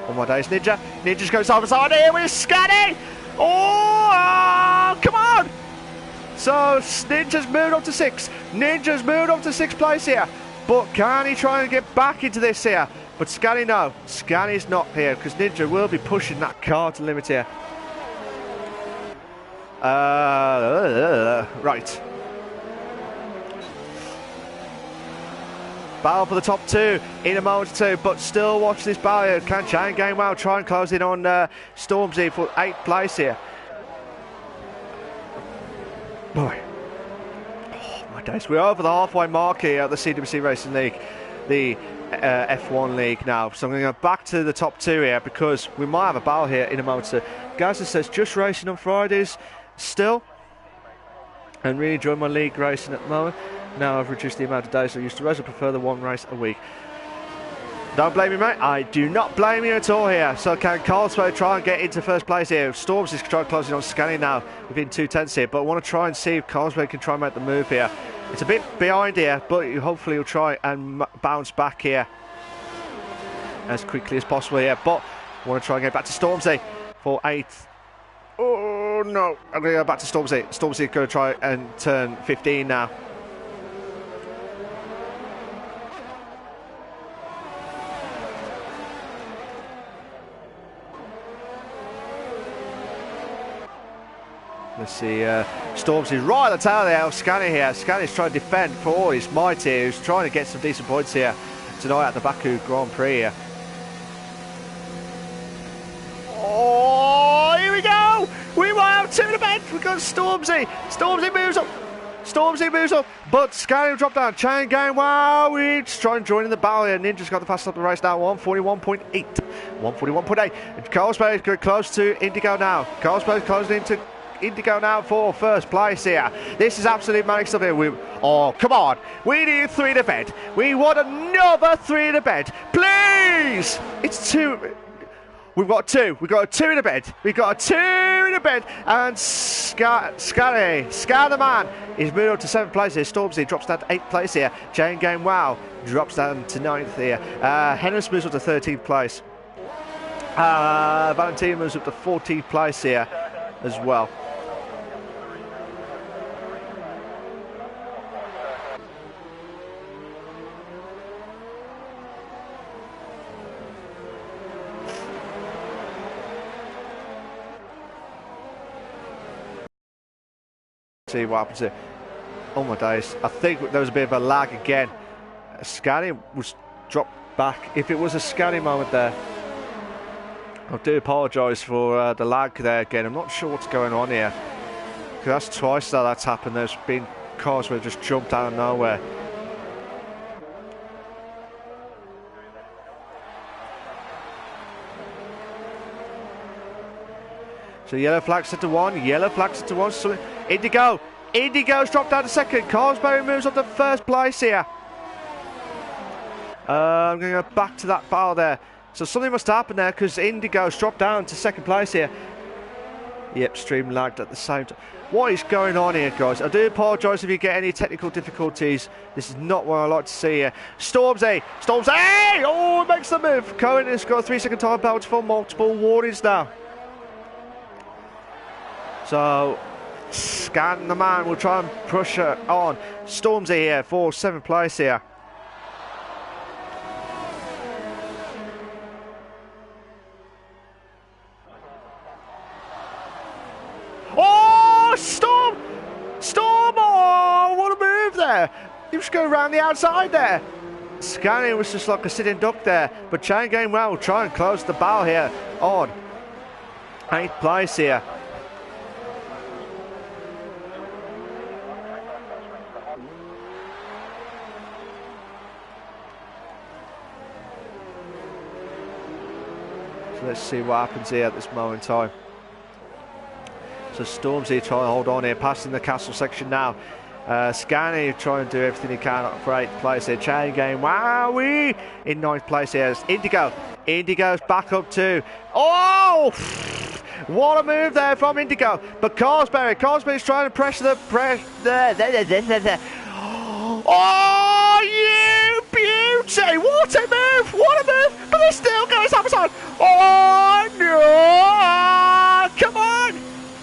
Oh my days, Ninja's goes side by side here with Scatty. Oh, come on! So Ninja's moved up to 6. Ninja's moved up to 6th place here. But can he try and get back into this here? But Scatty, no. Scatty's not here because Ninja will be pushing that car to limit here. Right. Battle for the top 2 in a moment or 2, but still watch this battle here. Can Chain Game Wow try and close in on Stormzy for 8th place here? Boy. Oh my days. We're over the halfway mark here at the CWC Racing League, the F1 League now. So I'm going to go back to the top 2 here because we might have a battle here in a moment or 2. Gaza says, just racing on Fridays still. And really enjoying my league racing at the moment. Now I've reduced the amount of days I used to race. I prefer the 1 race a week. Don't blame me, mate. I do not blame you at all here. So can Carlsberg try and get into 1st place here? Storms is trying closing on Scanning now within 2 tenths here. But I want to try and see if Carlsberg can try and make the move here. It's a bit behind here, but hopefully he'll try and bounce back here as quickly as possible here. But I want to try and get back to Stormzy for 8th. Oh no, I'm going to go back to Stormzy. Stormzy's going to try and turn 15 now. Let's see, Stormzy right at the tail there of Scani here. Scani's trying to defend for all his might here. He's trying to get some decent points here tonight at the Baku Grand Prix here. Oh, here we go! We might have 2 in the bench. We've got Stormzy. Stormzy moves up. Stormzy moves up, but Scani will drop down. Chain game, wow, we're just trying to join in the battle here. Ninja's got the fastest up the race now, 141.8. 141.8. Carlsberg is going close to Indigo now. Carlsberg closing into Indigo now for first place here. This is absolute manic stuff here. Oh, come on. We need 3 in the bed. We want another 3 in the bed. Please! It's 2. We've got 2. We've got a 2 in the bed. We've got a 2 in the bed. And Scar the man is moved up to 7th place here. Stormzy drops down to 8th place here. Chain Game Wow drops down to 9th here. Hennis moves up to 13th place. Valentino moves up to 14th place here as well. See what happens here. Oh my days, I think there was a bit of a lag again. Scani was dropped back. If it was a Scani moment there, I do apologise for the lag there again. I'm not sure what's going on here, because that's twice that's happened. There's been cars where just jumped out of nowhere. So yellow flag set to 1, yellow flag set to 1. So Indigo's dropped down to 2nd. Carlsberg moves up to 1st place here. I'm going to go back to that battle there. So something must happen there, because Indigo's dropped down to 2nd place here. Yep, stream lagged at the same time. What is going on here, guys? I do apologise if you get any technical difficulties. This is not what I like to see here. Stormzy! Oh, it makes the move. Cohen has got a 3-second time penalty for multiple warnings now. So Scan the man will try and push her on. Stormzy here for 7th place here. Oh, Storm! Oh, what a move there. He was going around the outside there. Scani was just like a sitting duck there. But Chain Game Well will try and close the battle here on 8th place here. Let's see what happens here at this moment in time. So Stormzy trying to hold on here, passing the castle section now. Scani trying to do everything he can for 8th place here. Chain Game, wowee! In 9th place here is Indigo. Indigo's back up too. Oh! What a move there from Indigo. But Carlsberg's trying to pressure the Oh, you beauty! What a move! What a move! But it still goes upside. Oh no! Come on!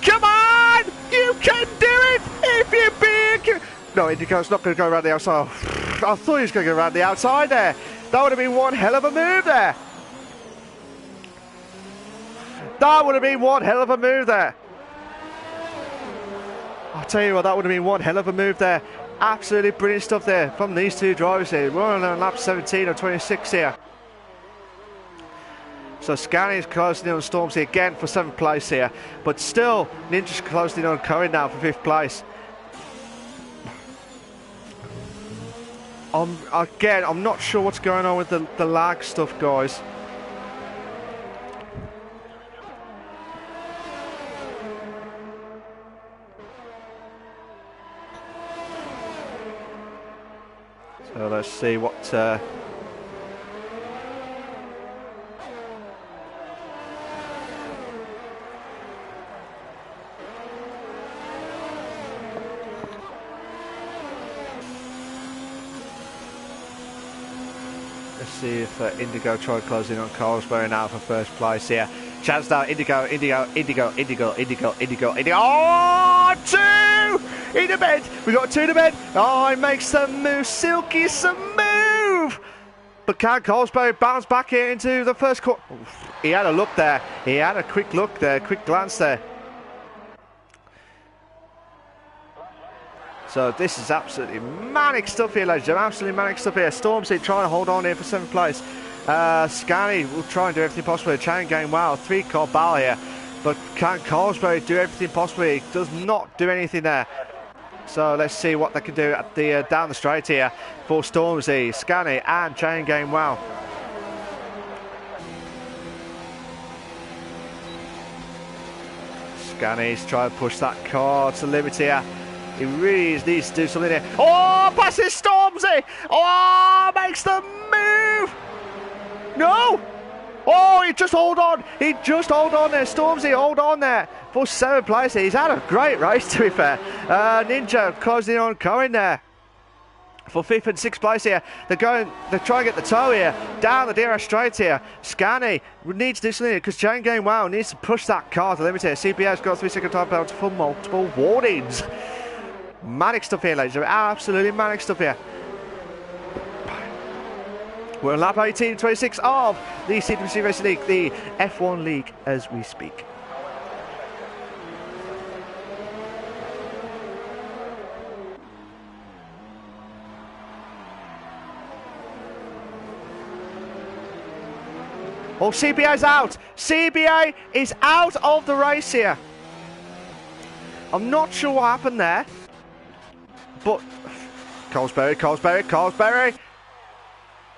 Come on! You can do it if you're big. No, Indigo's not going to go around the outside. I thought he was going to go around the outside there. That would have been one hell of a move there. That would have been one hell of a move there. I'll tell you what, that would have been one hell of a move there. Absolutely brilliant stuff there from these two drivers here. We're on lap 17 or 26 here. So Scani is closing in on Stormzy again for 7th place here. But still, Ninja's closing in on Cohen now for 5th place. Again, I'm not sure what's going on with the lag stuff, guys. So let's see what see if Indigo try closing on Carlsberg now for first place here. Chance now, Indigo. Oh, two in the bed. We got two in the bed. Oh, he makes the move. Silky, some move. But can Carlsberg bounce back here into the first quarter? He had a look there. He had a quick look there, quick glance there. So this is absolutely manic stuff here, ladies and gentlemen. Absolutely manic stuff here. Stormzy trying to hold on here for 7th place. Scanny will try and do everything possible. Chain game, wow, 3-car battle here. But can Carlsberg do everything possible? He does not do anything there. So let's see what they can do at the down the straight here for Stormzy, Scanny and Chain game, wow. Scanny's trying to push that car to the limit here. He really needs to do something here. Oh, passes Stormzy! Oh, makes the move! No! Oh, he just hold on. He just hold on there. Stormzy, hold on there for 7th place. He's had a great race, to be fair. Ninja closing on Cohen there for 5th and 6th place here. They're trying to get the toe here down the DRS straight here. Scanny needs to do something here because Chain Game Wow needs to push that car to the limit here. CPS got 3-second time penalty for multiple warnings. Manic stuff here, ladies and gentlemen. Absolutely manic stuff here. We're on lap 18-26 of the CWC Racing League, the F1 League as we speak. Oh, CBA's out. CBA is out of the race here. I'm not sure what happened there. But Carlsberg.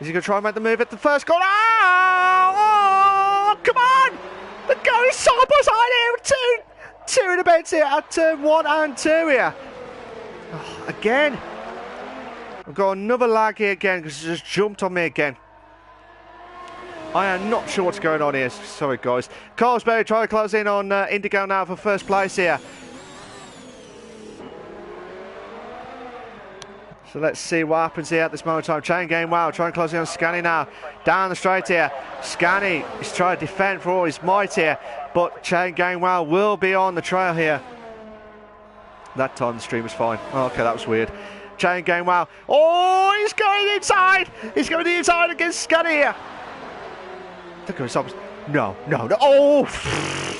Is he going to try and make the move at the first corner? Oh, come on! They're going side by side here. Two in the beds here at turn 1 and 2 here. Oh, again. I've got another lag here again because he just jumped on me again. I am not sure what's going on here. Sorry, guys. Carlsberg trying to close in on Indigo now for first place here. So let's see what happens here at this moment in time. Chain game, wow, trying to close in on Scanny now. Down the straight here. Scanny is trying to defend for all his might here. But Chain game, wow, will be on the trail here. That time the stream was fine. Oh, okay, that was weird. Chain game, wow. Oh, he's going inside. He's going inside against Scanny here. Look at his No. Oh,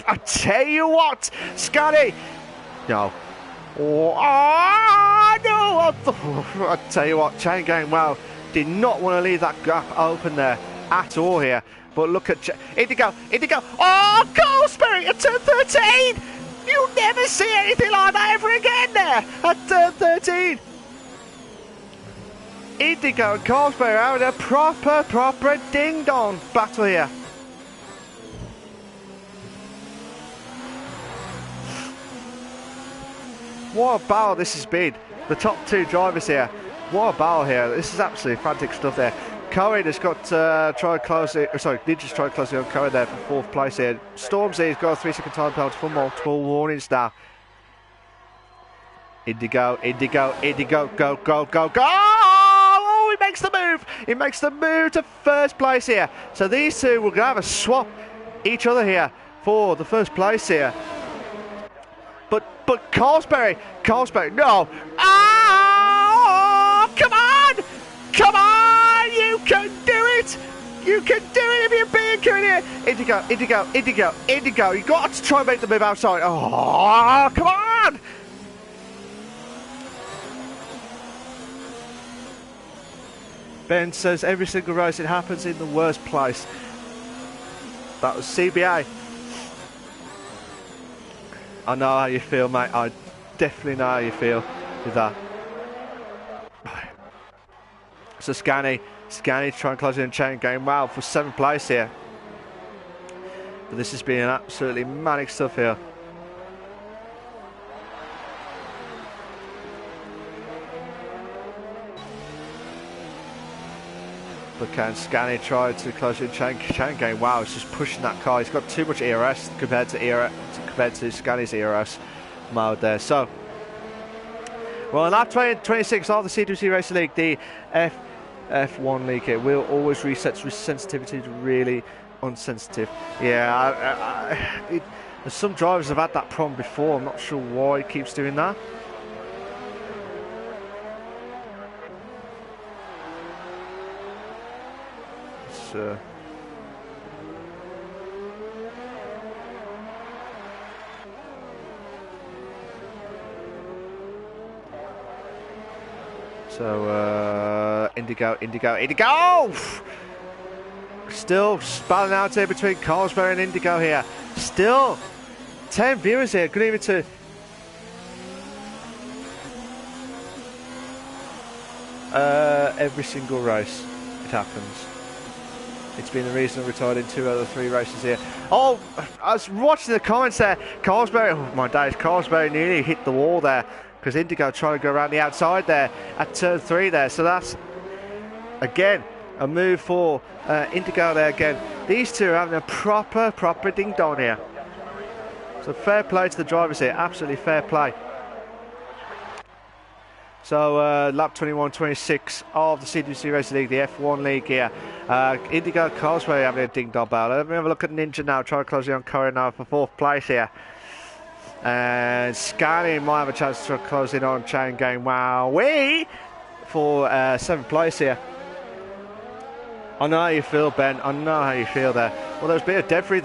I tell you what, Scanny. No. Oh, no! I tell you what, Chain Gang, wow, did not want to leave that gap open there at all here. But look at Indigo. Oh, Carlsberg at turn 13! You'll never see anything like that ever again there at turn 13. Indigo and Carlsberg having a proper ding-dong battle here. What a battle this has been. The top two drivers here. What a battle here. This is absolutely frantic stuff there. Cohen has got Ninja's tried closing on Cohen there for 4th place here. Stormzy has got a 3-second time penalty for multiple warnings now. Indigo, go. Oh, he makes the move. He makes the move to 1st place here. So these two will have a swap each other here for the 1st place here. But Carlsberg, no. Oh, come on, you can do it. You can do it if you're being good here. Indigo, you got to try and make the move outside. Oh, come on. Ben says every single race it happens in the worst place. That was CBA. I know how you feel, mate. I definitely know how you feel with that. So Scanny trying to close in Chain game. Wow, for 7th place here. But this has been an absolutely manic stuff here. But can Scanny try to close in Chain game? Wow, it's just pushing that car. He's got too much ERS compared to Scanny's ERS mode there. So, well, on lap 26 of the CWC Racing League, the F1 league here. Will always resets sensitivity to really unsensitive. Yeah, some drivers have had that problem before. I'm not sure why it keeps doing that. So Indigo. Still spalling out here between Carlsberg and Indigo here. Still 10 viewers here. Good evening to every single race. It happens. It's been the reason I retired in 2 out of 3 races here. Oh, I was watching the comments there. Carlsberg, oh my days, Carlsberg nearly hit the wall there because Indigo trying to go around the outside there at turn 3 there. So that's, again, a move for Indigo there again. These two are having a proper ding-dong here. So fair play to the drivers here. Absolutely fair play. So lap 21-26 of the CWC Racing League, the F1 League here. Indigo Carlsberg having a ding-dong battle. Let me have a look at Ninja now. Try to close on Curry now for 4th place here. And Scani might have a chance to close in on Chain Game Wowee for 7th place here. I know how you feel, Ben. I know how you feel there. Well, there was a bit of debris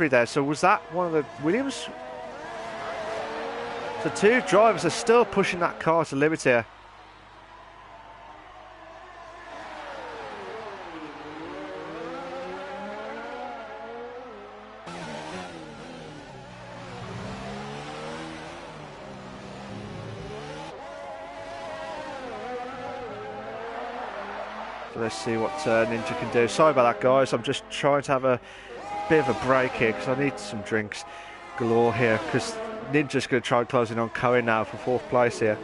there. So was that one of the Williams? So 2 drivers are still pushing that car to limit here. So let's see what Ninja can do. Sorry about that, guys. I'm just trying to have a bit of a break here because I need some drinks galore here because Ninja's going to try and close in on Cohen now for 4th place here.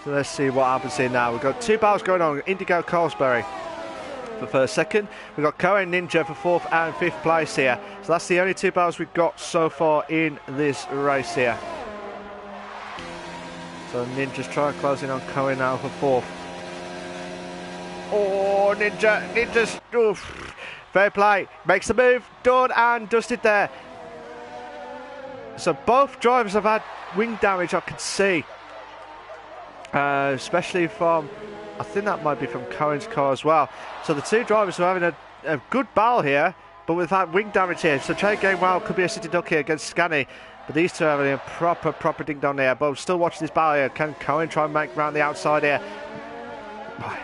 So let's see what happens here now. We've got 2 battles going on. Indigo Carlsberg for 1st, 2nd. We've got Cohen Ninja for 4th and 5th place here. So that's the only 2 battles we've got so far in this race here. So Ninja's trying to close in on Cohen now for 4th. Oh, Ninja's, oof. Fair play, makes the move, done and dusted there. So both drivers have had wing damage, I can see. Especially from, I think that might be from Cohen's car as well. So the 2 drivers are having a good battle here, but with that wing damage here. So Chain Game Wild could be a city duck here against Scani. But these two are having a proper ding-dong there. But I'm still watching this battle here. Can Cohen try and make round the outside here?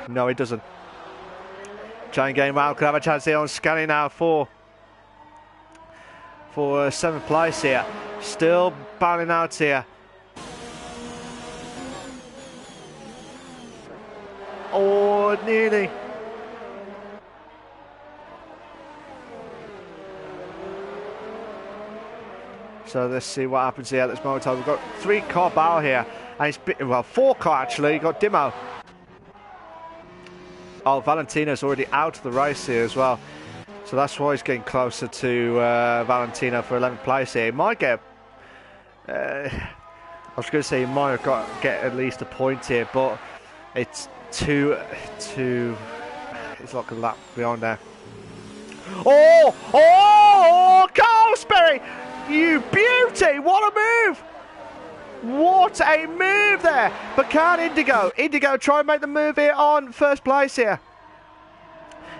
No, he doesn't. Chain Game Wild could have a chance here on Scani now for 7th place here. Still battling out here. Oh, nearly. So let's see what happens here at this moment in time. We've got 3-car battle here. And it's, well, 4-car actually. You've got Dimo. Oh, Valentino's already out of the race here as well. So that's why he's getting closer to Valentino for 11th place here. He might get... I was going to say he might have get at least a point here, but it's too... It's like a lap beyond there. Oh, Carlsberg! You beauty! What a move! What a move there! But can Indigo try and make the move here on 1st place here.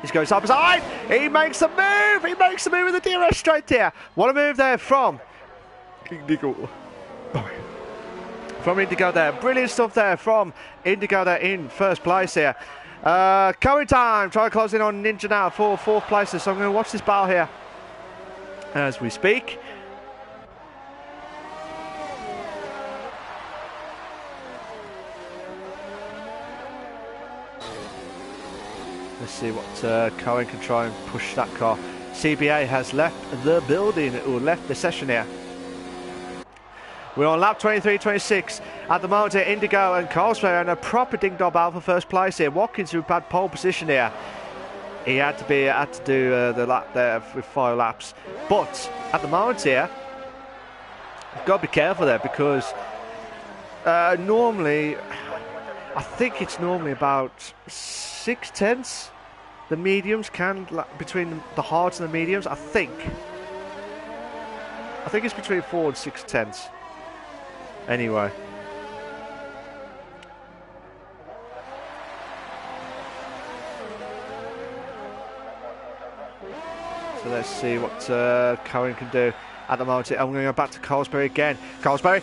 He's going side by side. He makes the move! He makes the move with the DRS straight here. What a move there from Indigo. From Indigo there. Brilliant stuff there from Indigo there in 1st place here. Cohen time. Try to close in on Ninja now for 4th place. So I'm going to watch this battle here as we speak. Let's see what Cohen can try and push that car. CBA has left the building, or left the session here. We're on lap 23-26 at the moment here. Indigo and Carlsberg and a proper ding-dong battle for 1st place here. Watkins who had pole position here. He had to do the lap there with 5 laps. But at the moment here, you've got to be careful there because normally, I think it's normally about 6/10. The mediums can, between the hards and the mediums, I think it's between 4 and 6/10. Anyway. So let's see what Cohen can do at the moment. I'm going to go back to Colesbury again. Colesbury!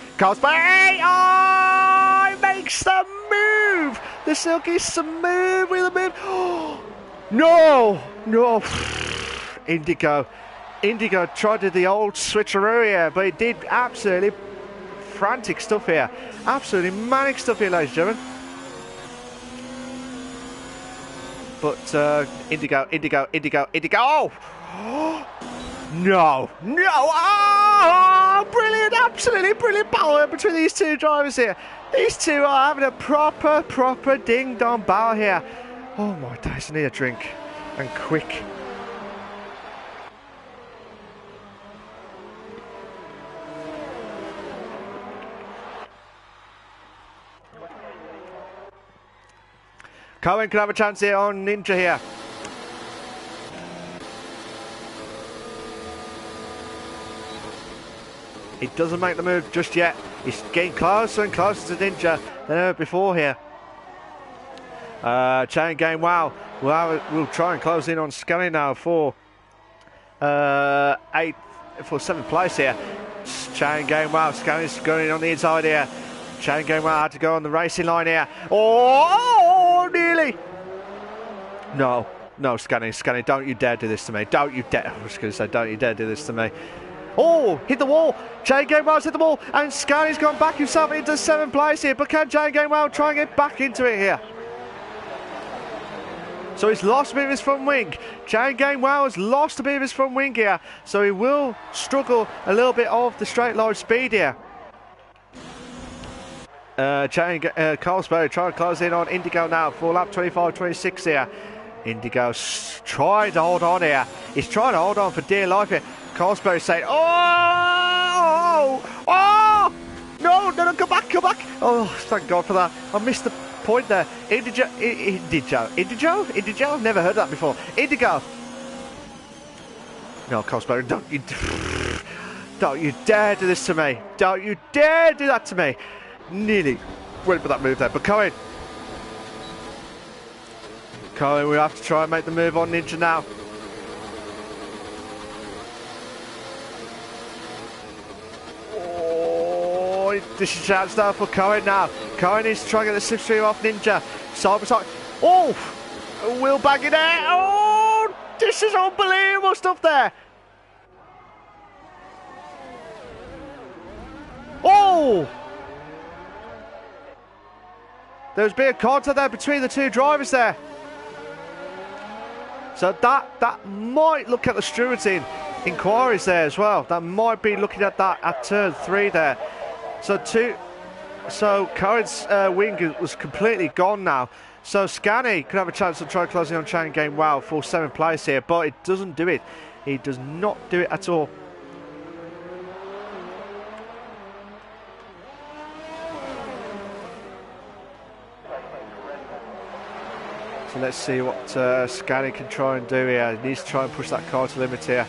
Oh, he makes the move! The Silky smooth with the move. Oh, no! Indigo tried to do the old switcheroo here, but he did absolutely frantic stuff here. Absolutely manic stuff here, ladies and gentlemen. But Indigo. Oh! No! Oh, brilliant! Absolutely brilliant battle between these two drivers here. These two are having a proper ding-dong battle here. Oh my days, I need a drink. And quick. Cohen can have a chance here on Ninja here. He doesn't make the move just yet. He's getting closer and closer to Ninja than ever before here. Chain game, wow. We'll try and close in on Scully now for 7th place here. Chain game, wow. Scully's going in on the inside here. Chain game, wow. Had to go on the racing line here. Oh, nearly. No, Scully, don't you dare do this to me. Don't you dare. I was going to say, don't you dare do this to me. Oh, hit the wall. Chain Game Wild's hit the wall. And Scully's gone back himself into 7th place here. But can Chain Game Wild try and get back into it here? So he's lost a bit of his front wing. Chain Game Wild has lost a bit of his front wing here. So he will struggle a little bit of the straight line speed here. Colesbury trying to close in on Indigo now for lap 25-26 here. Indigo's trying to hold on here. He's trying to hold on for dear life here. Colesbury saying, oh, no, come back. Oh, thank God for that. I missed the point there. Indigo, I've never heard that before. Indigo. No, Colesbury, don't you dare do this to me. Don't you dare do that to me. Nearly went for that move there, but Cohen, we have to try and make the move on Ninja now. Oh, this is a chance now for Cohen now. Cohen is trying to get the slipstream off Ninja. Side by side. Oh, wheel bang in there. Oh, this is unbelievable stuff there. Oh! There's a bit of contact there between the two drivers there. So that might look at the stewards inquiries there as well. That might be looking at that at turn 3 there. So Cohen's wing was completely gone now. So Scanny could have a chance to try closing on Chain Game Wow for 7th place here, but it doesn't do it. He does not do it at all. So let's see what Scanny can try and do here. He needs to try and push that car to limit here.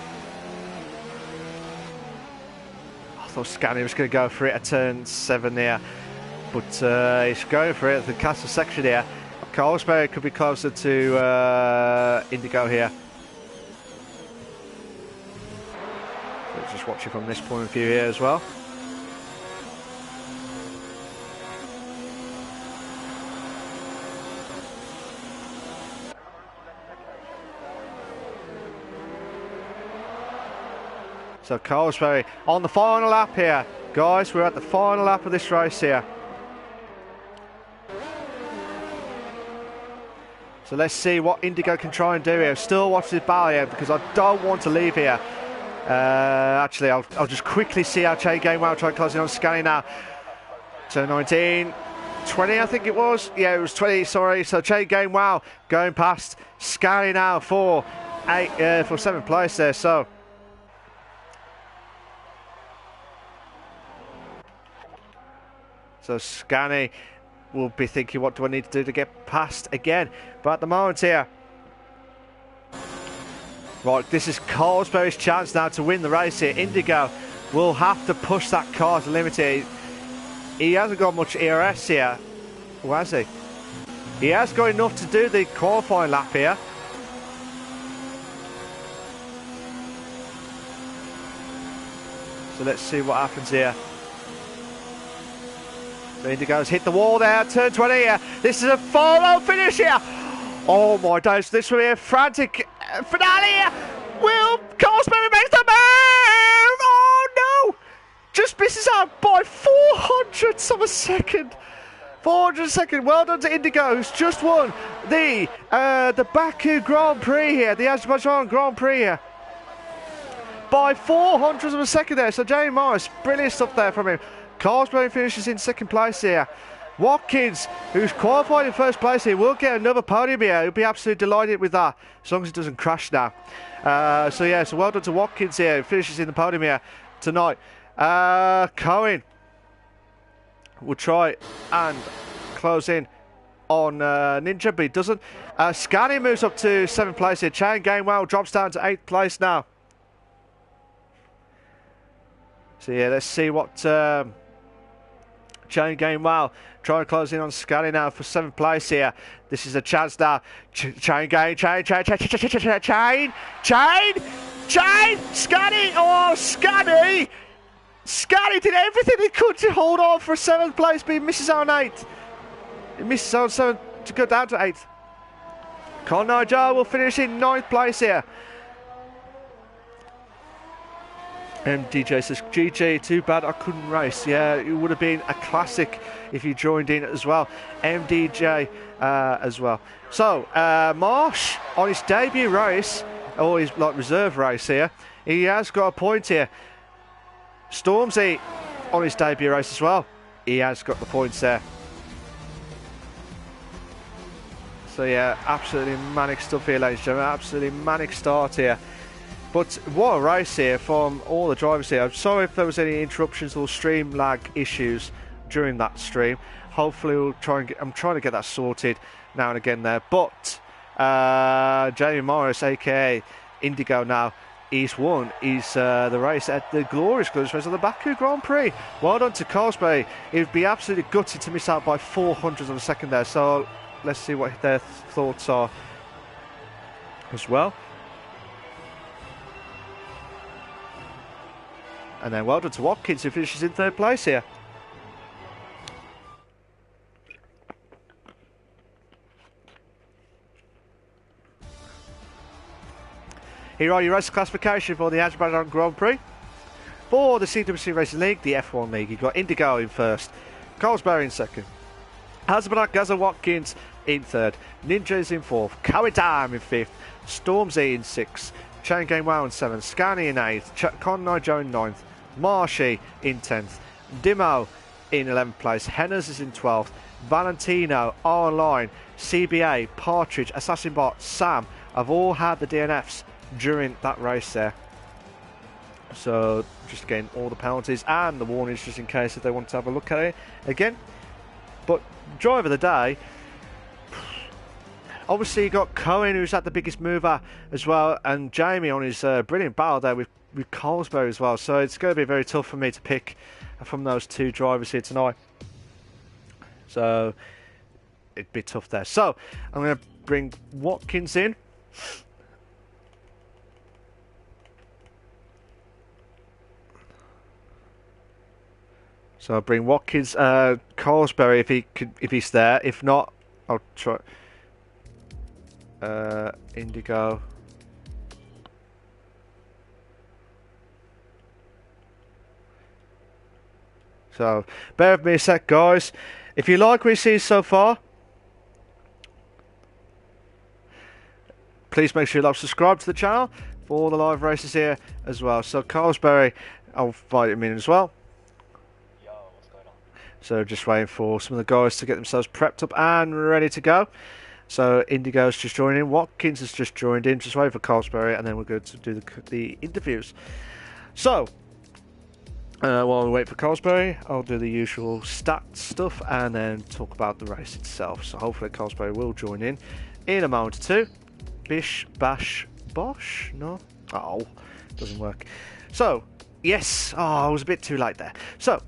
I thought Scanny was going to go for it at turn 7 there, but he's going for it at the castle section here. Colesbury could be closer to Indigo here. So just watching from this point of view here as well. So Colesbury on the final lap here. Guys, we're at the final lap of this race here. So let's see what Indigo can try and do here. Still watch this battle here because I don't want to leave here. Actually, I'll just quickly see how Chain Game Wow try closing on Scanny now. Turn 19, 20, I think it was. Yeah, it was 20, sorry. So Chain Gang Wow going past Scally now for 7th place there. So Scanny will be thinking, what do I need to do to get past again? But at the moment here, right, this is Carlsberry's chance now to win the race here. Indigo will have to push that car to the limit here. He hasn't got much ERS here, or has he? He has got enough to do the qualifying lap here. So let's see what happens here. So Indigo's hit the wall there, turn 20 here. This is a 4-0 finish here. Oh my days, this will be a frantic finale here. Will Carlsberry make the move? Oh no! Just misses out by 400ths of a second. 400 seconds. Well done to Indigo, who's just won the Baku Grand Prix here, the Azerbaijan Grand Prix here. By 400ths of a second there. So Jamie Morris, brilliant stuff there from him. Carlsberry finishes in 2nd place here. Watkins, who's qualified in 1st place here, will get another podium here. He'll be absolutely delighted with that, as long as it doesn't crash now. So well done to Watkins here, who finishes in the podium here tonight. Cohen will try and close in on Ninja, but he doesn't. Scani moves up to 7th place here. Chain Gamewell drops down to 8th place now. So yeah, let's see what Chain Gamewell trying to close in on Scani now for 7th place here. This is a chance now. Chain, Scani! Oh, Scani! Scani did everything he could to hold on for 7th place, but he misses out on 8th. He misses out on 7th to go down to 8th. Connor Joe will finish in 9th place here. DJ says, GG, too bad I couldn't race. Yeah, it would have been a classic if you joined in as well. MDJ as well. So, Marsh, on his debut race, or his reserve race here, he has got a point here. Stormzy, on his debut race as well, he has got the points there. So yeah, absolutely manic stuff here, ladies and gentlemen. Absolutely manic start here. But what a race here from all the drivers here. I'm sorry if there was any interruptions or stream lag issues during that stream. Hopefully we'll try and I'm trying to get that sorted now and again there. But Jamie Morris, aka Indigo now, he's won the race at the glorious race of the Baku Grand Prix. Well done to Carlsberry. He'd be absolutely gutted to miss out by 400ths of a second there. So let's see what their thoughts are as well. And then well done to Watkins, who finishes in 3rd place here. Here are your race classification for the Azerbaijan Grand Prix. For the CWC Racing League, the F1 League, you've got Indigo in 1st, Carlsberry in 2nd, Azerbaijan Gaza Watkins in 3rd, Ninjas in 4th, Kawidam in 5th, Stormzy in 6th, Chain Game Wow in 7th, Scani in 8th, Con Joe in 9th, Marshy in 10th, Dimo in 11th place, Henners is in 12th, Valentino, R-Line, CBA, Partridge, Assassin Bot, Sam have all had the DNFs during that race there. So just again, all the penalties and the warnings just in case if they want to have a look at it again. But driver of the day, obviously you got Cohen, who's had the biggest mover as well, and Jamie on his brilliant battle there with Carlsberry as well. So it's going to be very tough for me to pick from those two drivers here tonight. So it'd be tough there. So I'm going to bring Watkins in. So I'll bring Watkins, Carlsberry if he's there. If not, I'll try Indigo. So bear with me a sec, guys. If you like what you see so far, please make sure you like, subscribe to the channel for all the live races here as well. So Carlsberry, I'll invite him in as well. So just waiting for some of the guys to get themselves prepped up and ready to go. So Indigo's just joined in, Watkins has just joined in, just waiting for Carlsberry, and then we're going to do the interviews. So, while we wait for Carlsberry, I'll do the usual stats stuff and then talk about the race itself. So hopefully Carlsberry will join in a moment or two. Bish, bash, bosh? No? Oh, doesn't work. So, yes. Oh, I was a bit too late there. So,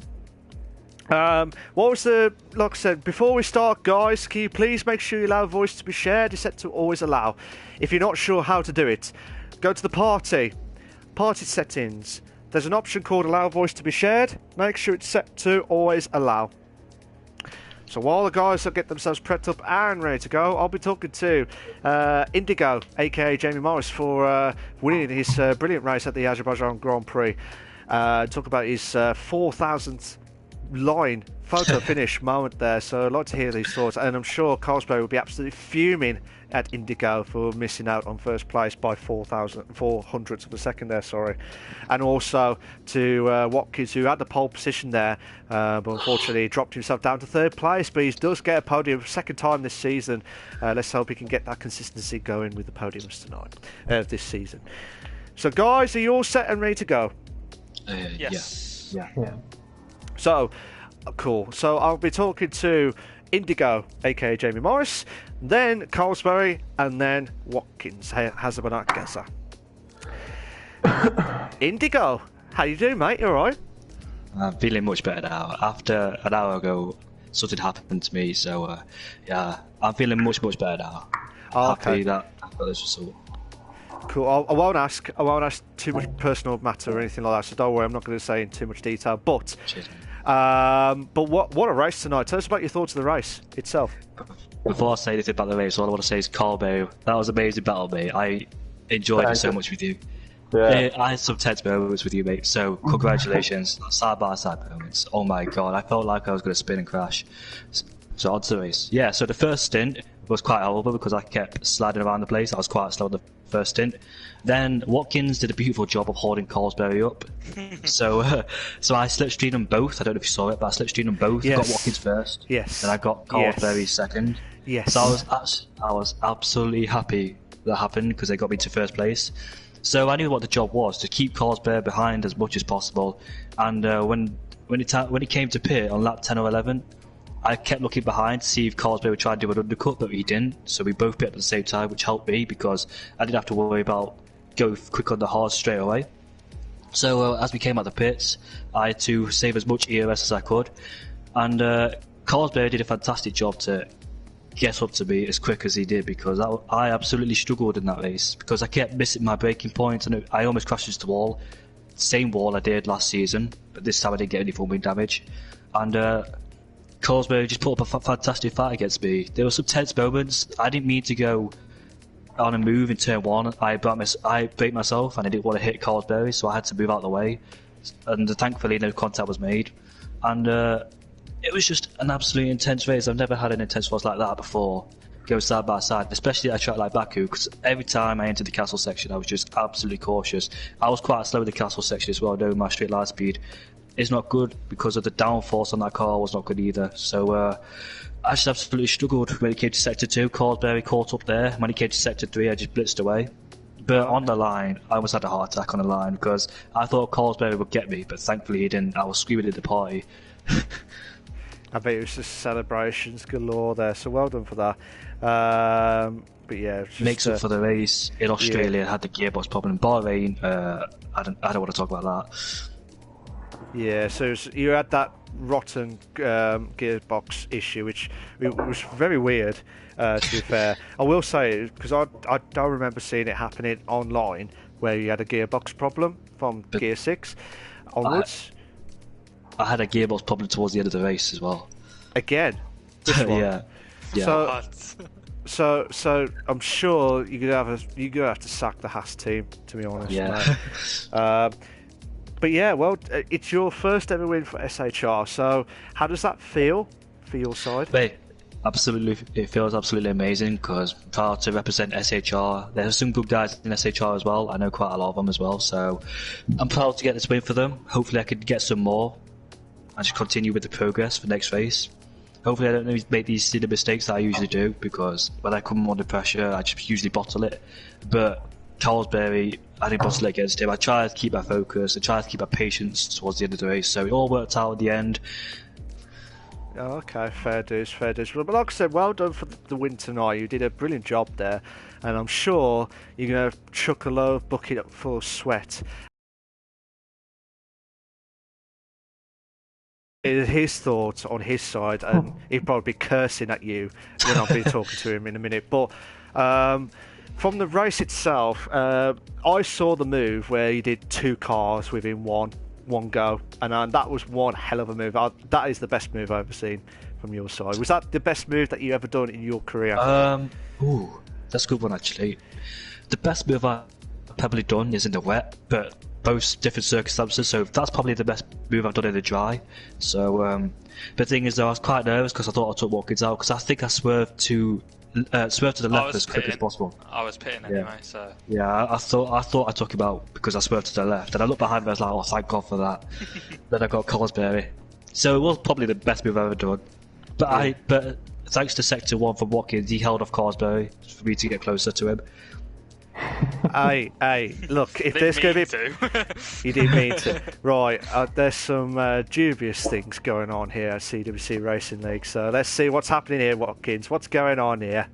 what was like I said, before we start, guys, can you please make sure you allow voice to be shared? It's set to always allow. If you're not sure how to do it, go to the party settings. There's an option called allow voice to be shared. Make sure it's set to always allow. So while the guys will get themselves prepped up and ready to go, I'll be talking to Indigo, aka Jamie Morris, for winning his brilliant race at the Azerbaijan Grand Prix. Talk about his 4,000th line photo finish moment there. So I'd like to hear these thoughts, and I'm sure Carlsberg will be absolutely fuming at Indigo for missing out on first place by 400ths of a second there, sorry. And also to Watkins, who had the pole position there, but unfortunately dropped himself down to third place, but he does get a podium second time this season. Let's hope he can get that consistency going with the podiums tonight, this season. So guys, are you all set and ready to go? Yes. Yeah. So, cool. So I'll be talking to Indigo, aka Jamie Morris, then Carlsberry, and then Watkins. Hazabanakasa. Indigo, how you doing, mate? You alright? I'm feeling much better now. After an hour ago, something happened to me, so yeah, I'm feeling much better now. Happy that I got this result. Cool. I won't ask too much personal matter or anything like that, so don't worry. I'm not going to say in too much detail. But, Cheers, but what a race tonight! Tell us about your thoughts of the race itself. Before I say anything about the race, all I want to say is Carlsberry. That was an amazing battle, mate. I enjoyed it so much with you. Yeah. I had some tense moments with you, mate. So congratulations, side by side moments. Oh my god, I felt like I was going to spin and crash. So on to the race. Yeah. So the first stint was quite horrible because I kept sliding around the place. I was quite slow the first stint. Then Watkins did a beautiful job of holding Carlsberry up. so I slipstreamed them both. I don't know if you saw it, but I slipstreamed them both. Yes. Got Watkins first. Yes. Then I got Carlsberry second. Yes. So I was absolutely happy that happened because they got me to first place. So I knew what the job was, to keep Carlsberry behind as much as possible. And when it came to pit on lap 10 or 11, I kept looking behind to see if Carlsberry would try and do an undercut, but he didn't. So we both pit at the same time, which helped me because I didn't have to worry about go quick on the hard straight away. So as we came out the pits, I had to save as much EOS as I could. And Carlsberry did a fantastic job to get up to me as quick as he did, because I absolutely struggled in that race because I kept missing my braking points and I almost crashed into the wall. Same wall I did last season, but this time I didn't get any full wing damage. And Carlsberry just put up a fantastic fight against me. There were some tense moments. I didn't mean to go on a move in turn one. I braked myself and I didn't want to hit Carlsberry, so I had to move out of the way. And thankfully no contact was made. And it was just an absolutely intense race. I've never had an intense race like that before, go side by side, especially at a track like Baku, because every time I entered the castle section I was just absolutely cautious. I was quite slow in the castle section as well, knowing my straight line speed is not good because of the downforce on that car was not good either. So I just absolutely struggled when it came to sector 2. Carlsberry caught up there. When it came to sector 3 I just blitzed away. But on the line, I almost had a heart attack on the line because I thought Carlsberry would get me, but thankfully he didn't. I was screaming at the party. I bet it was just celebrations galore there, so well done for that. But yeah, just, makes up for the race in Australia. Had the gearbox problem in Bahrain. I don't want to talk about that. Yeah, so you had that rotten gearbox issue, which was very weird. To be fair, I will say, because I don't remember seeing it happening online, where you had a gearbox problem from Gear 6 onwards. I had a gearbox problem towards the end of the race as well. Again? This one? Yeah. So I'm sure you're gonna have to sack the Haas team, to be honest. Yeah. But yeah, well, it's your first ever win for SHR. So how does that feel for your side? Mate, absolutely, it feels absolutely amazing because I'm proud to represent SHR. There's some good guys in SHR as well. I know quite a lot of them as well. So I'm proud to get this win for them. Hopefully I can get some more. and just continue with the progress for next race. Hopefully I don't make these silly mistakes that I usually do, because when I come under pressure I just usually bottle it. But Carlsberry, I didn't bottle it against him. I tried to keep my focus, I tried to keep my patience towards the end of the race, so it all worked out at the end. Oh, okay, fair dues, fair dues. But like I said, well done for the win tonight. You did a brilliant job there, and I'm sure you're going to chuck a low bucket full of sweat. His thoughts on his side, and he'd probably be cursing at you when I'll be talking to him in a minute. But from the race itself, I saw the move where you did 2 cars within one go, and that was one hell of a move. That is the best move I've ever seen from your side. Was that the best move that you ever done in your career? Ooh, that's a good one actually. The best move I've probably done is in the wet, but both different circumstances, so that's probably the best move I've done in the dry. So but the thing is though, I was quite nervous because I thought I took Watkins out, because I think I swerved to the left as quick as possible. I was pitting anyway, so yeah, I thought I took him out because I swerved to the left, and I looked behind me, I was like, oh thank God for that. Then I got Carlsberry, so it was probably the best move I've ever done. But thanks to Sector 1 from Watkins, he held off Carlsberry for me to get closer to him. Hey, look, if there's going to be... You didn't mean to. Right, there's some dubious things going on here at CWC Racing League, so let's see what's happening here, Watkins. What's going on here?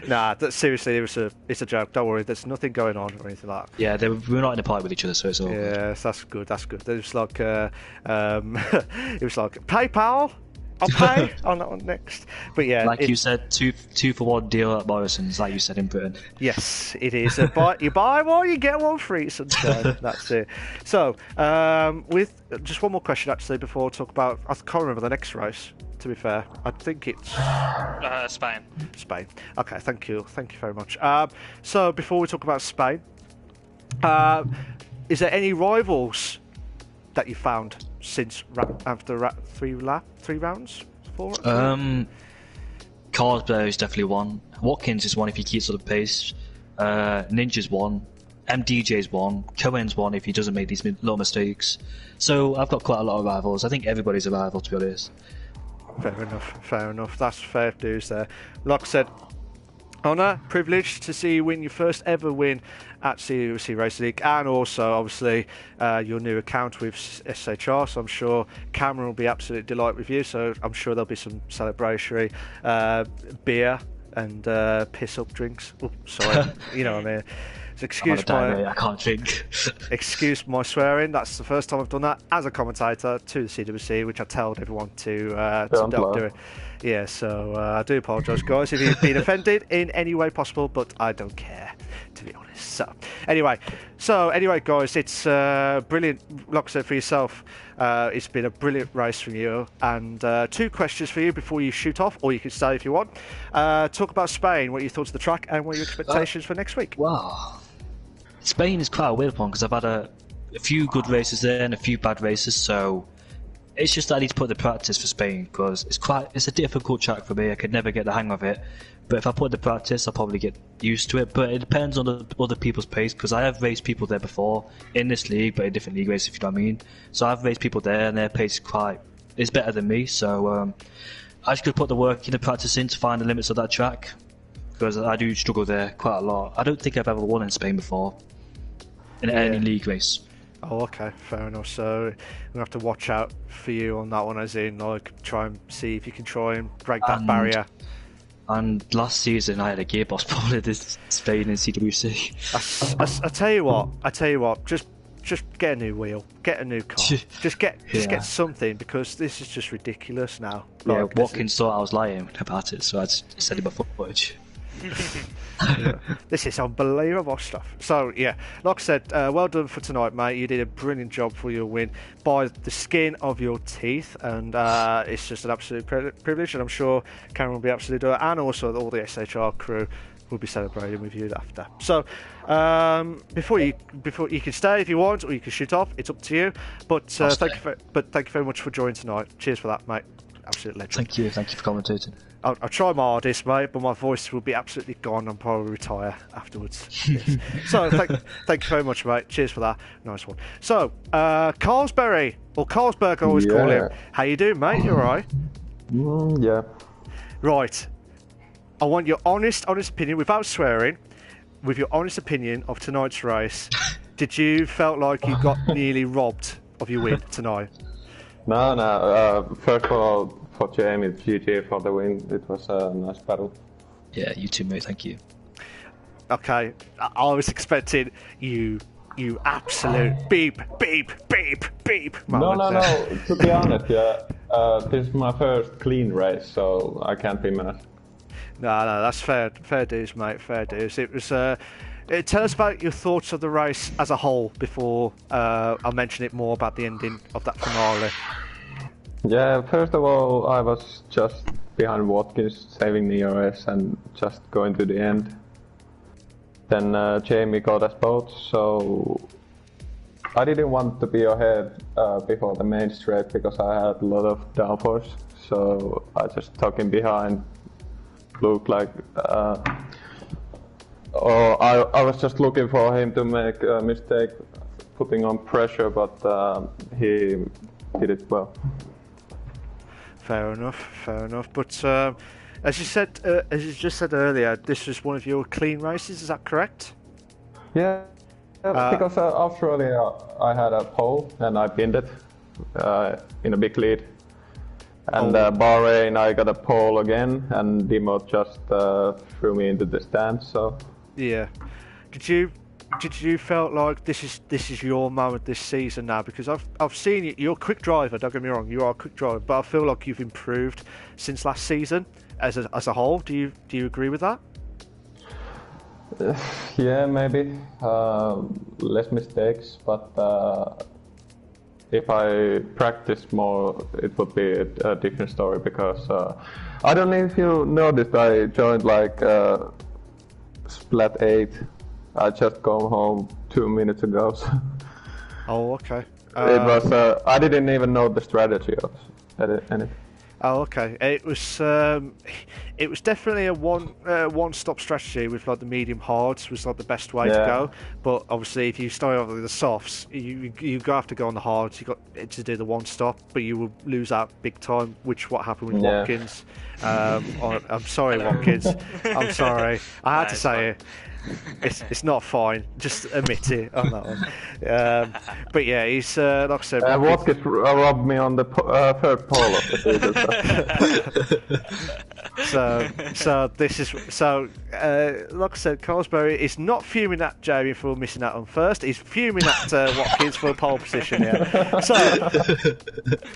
Nah, seriously, it's a joke. Don't worry, there's nothing going on or anything like that. Yeah, we're not in a fight with each other, so it's all good. Yes, that's good, that's good. It was like, it was like, PayPal? I'll pay on that one next. But yeah, like you said, two for one deal at Morrison's, like you said in Britain. Yes, it is. You buy one, you get one free sometimes. That's it. So, with just one more question actually before we talk about, I can't remember the next race. To be fair, I think it's Spain. Spain. Okay, thank you very much. So before we talk about Spain, is there any rivals that you found since after 3 rounds? 4? Carlsberry is definitely one. Watkins is one if he keeps up the pace. Ninja's one. MDJ's one. Cohen's one if he doesn't make these little mistakes. So I've got quite a lot of rivals. I think everybody's a rival, to be honest. Fair enough. That's fair dues there. Like I said, honour, privilege to see you win your first ever win at CWC Racing League, and also obviously your new account with SHR, so I'm sure Cameron will be absolutely delighted with you, so I'm sure there'll be some celebratory beer and piss up drinks. Oh, sorry. You know what I mean. So I can't drink. Excuse my swearing. That's the first time I've done that as a commentator to the CWC, which I told everyone to don't do it. Yeah, so I do apologise, guys, if you've been offended in any way possible, but I don't care, to be honest. So anyway, guys, it's brilliant. Like I said, for yourself, it's been a brilliant race from you. And 2 questions for you before you shoot off, or you can stay if you want. Talk about Spain, what you thought of the track, and what are your expectations for next week? Wow. Spain is quite a weird one because I've had a few good races there and a few bad races, so it's just that I need to put the practice for Spain because it's a difficult track for me. I could never get the hang of it, but if I put the practice I'll probably get used to it. But it depends on the other people's pace, because I have raced people there before in this league, but in different league races, if you know what I mean. So I've raced people there and their pace is better than me, so I just could put the work in the practice in to find the limits of that track, because I do struggle there quite a lot. I don't think I've ever won in Spain before in any league race. Oh, okay, fair enough. So we're gonna have to watch out for you on that one, as in, like, try and see if you can try and break that barrier. And last season I had a gearbox problem in Spain in CWC. I tell you what, just get a new wheel, get a new car, just get something, because this is just ridiculous now. Yeah, Watkins thought I was lying about it, so I just sent him a footage. This is unbelievable stuff. So yeah, like I said, well done for tonight, mate. You did a brilliant job for your win by the skin of your teeth, and it's just an absolute privilege, and I'm sure Cameron will be absolutely doing it, and also all the SHR crew will be celebrating with you after. So before you can stay if you want, or you can shoot off, it's up to you, but thank you very much for joining tonight. Cheers for that, mate. Absolute legend. Thank you for commentating. I'll try my hardest, mate, but my voice will be absolutely gone. I'll probably retire afterwards. So thank you very much, mate. Cheers for that. Nice one. So, Carlsberry, or Carlsberg I always call him. How you doing, mate? You alright? Yeah. Right. I want your honest opinion, without swearing, with your honest opinion of tonight's race. Did you felt like you got nearly robbed of your win tonight? No. First of all, for Jamie, GG for the win. It was a nice battle. Yeah, you too, mate. Thank you. Okay, I was expecting you absolute beep moment. No. To be honest, this is my first clean race, so I can't be mad. No, that's fair dues, mate. Fair dues. It was. Tell us about your thoughts of the race as a whole before I'll mention it more about the ending of that finale. Yeah, first of all, I was just behind Watkins, saving the ERS and just going to the end. Then Jamie got us both, so I didn't want to be ahead before the main straight because I had a lot of downforce, so I just tucked him behind. Looked like, or I was just looking for him to make a mistake, putting on pressure, but he did it well. Fair enough. But as you just said earlier, this was one of your clean races. Is that correct? Yeah, because Australia I had a pole and I pinned it in a big lead. And Bahrain I got a pole again, and Dimo just threw me into the stands. So yeah, did you felt like this is your moment this season now? Because I've seen you. You're a quick driver. Don't get me wrong. You are a quick driver, but I feel like you've improved since last season as a whole. Do you agree with that? Yeah, maybe less mistakes, but if I practice more, it would be a different story. Because I don't know if you noticed, I joined like Splat 8. I just come home 2 minutes ago. So Oh, okay. it was. I didn't even know the strategy of anything. Oh, okay. It was definitely a one-stop strategy with like the medium hards was like the best way to go. But obviously, if you start off with the softs, you have to go on the hards. You got to do the one-stop, but you will lose out big time. What happened with Watkins? I'm sorry, Watkins. I'm sorry. I had to say it. It's not fine. Just admit it on that one. But yeah, he's like I said. Watkins robbed me on the third pole of the season. So this is like I said, Carlsberg is not fuming at Jamie for missing out on first. He's fuming at Watkins for a pole position here. So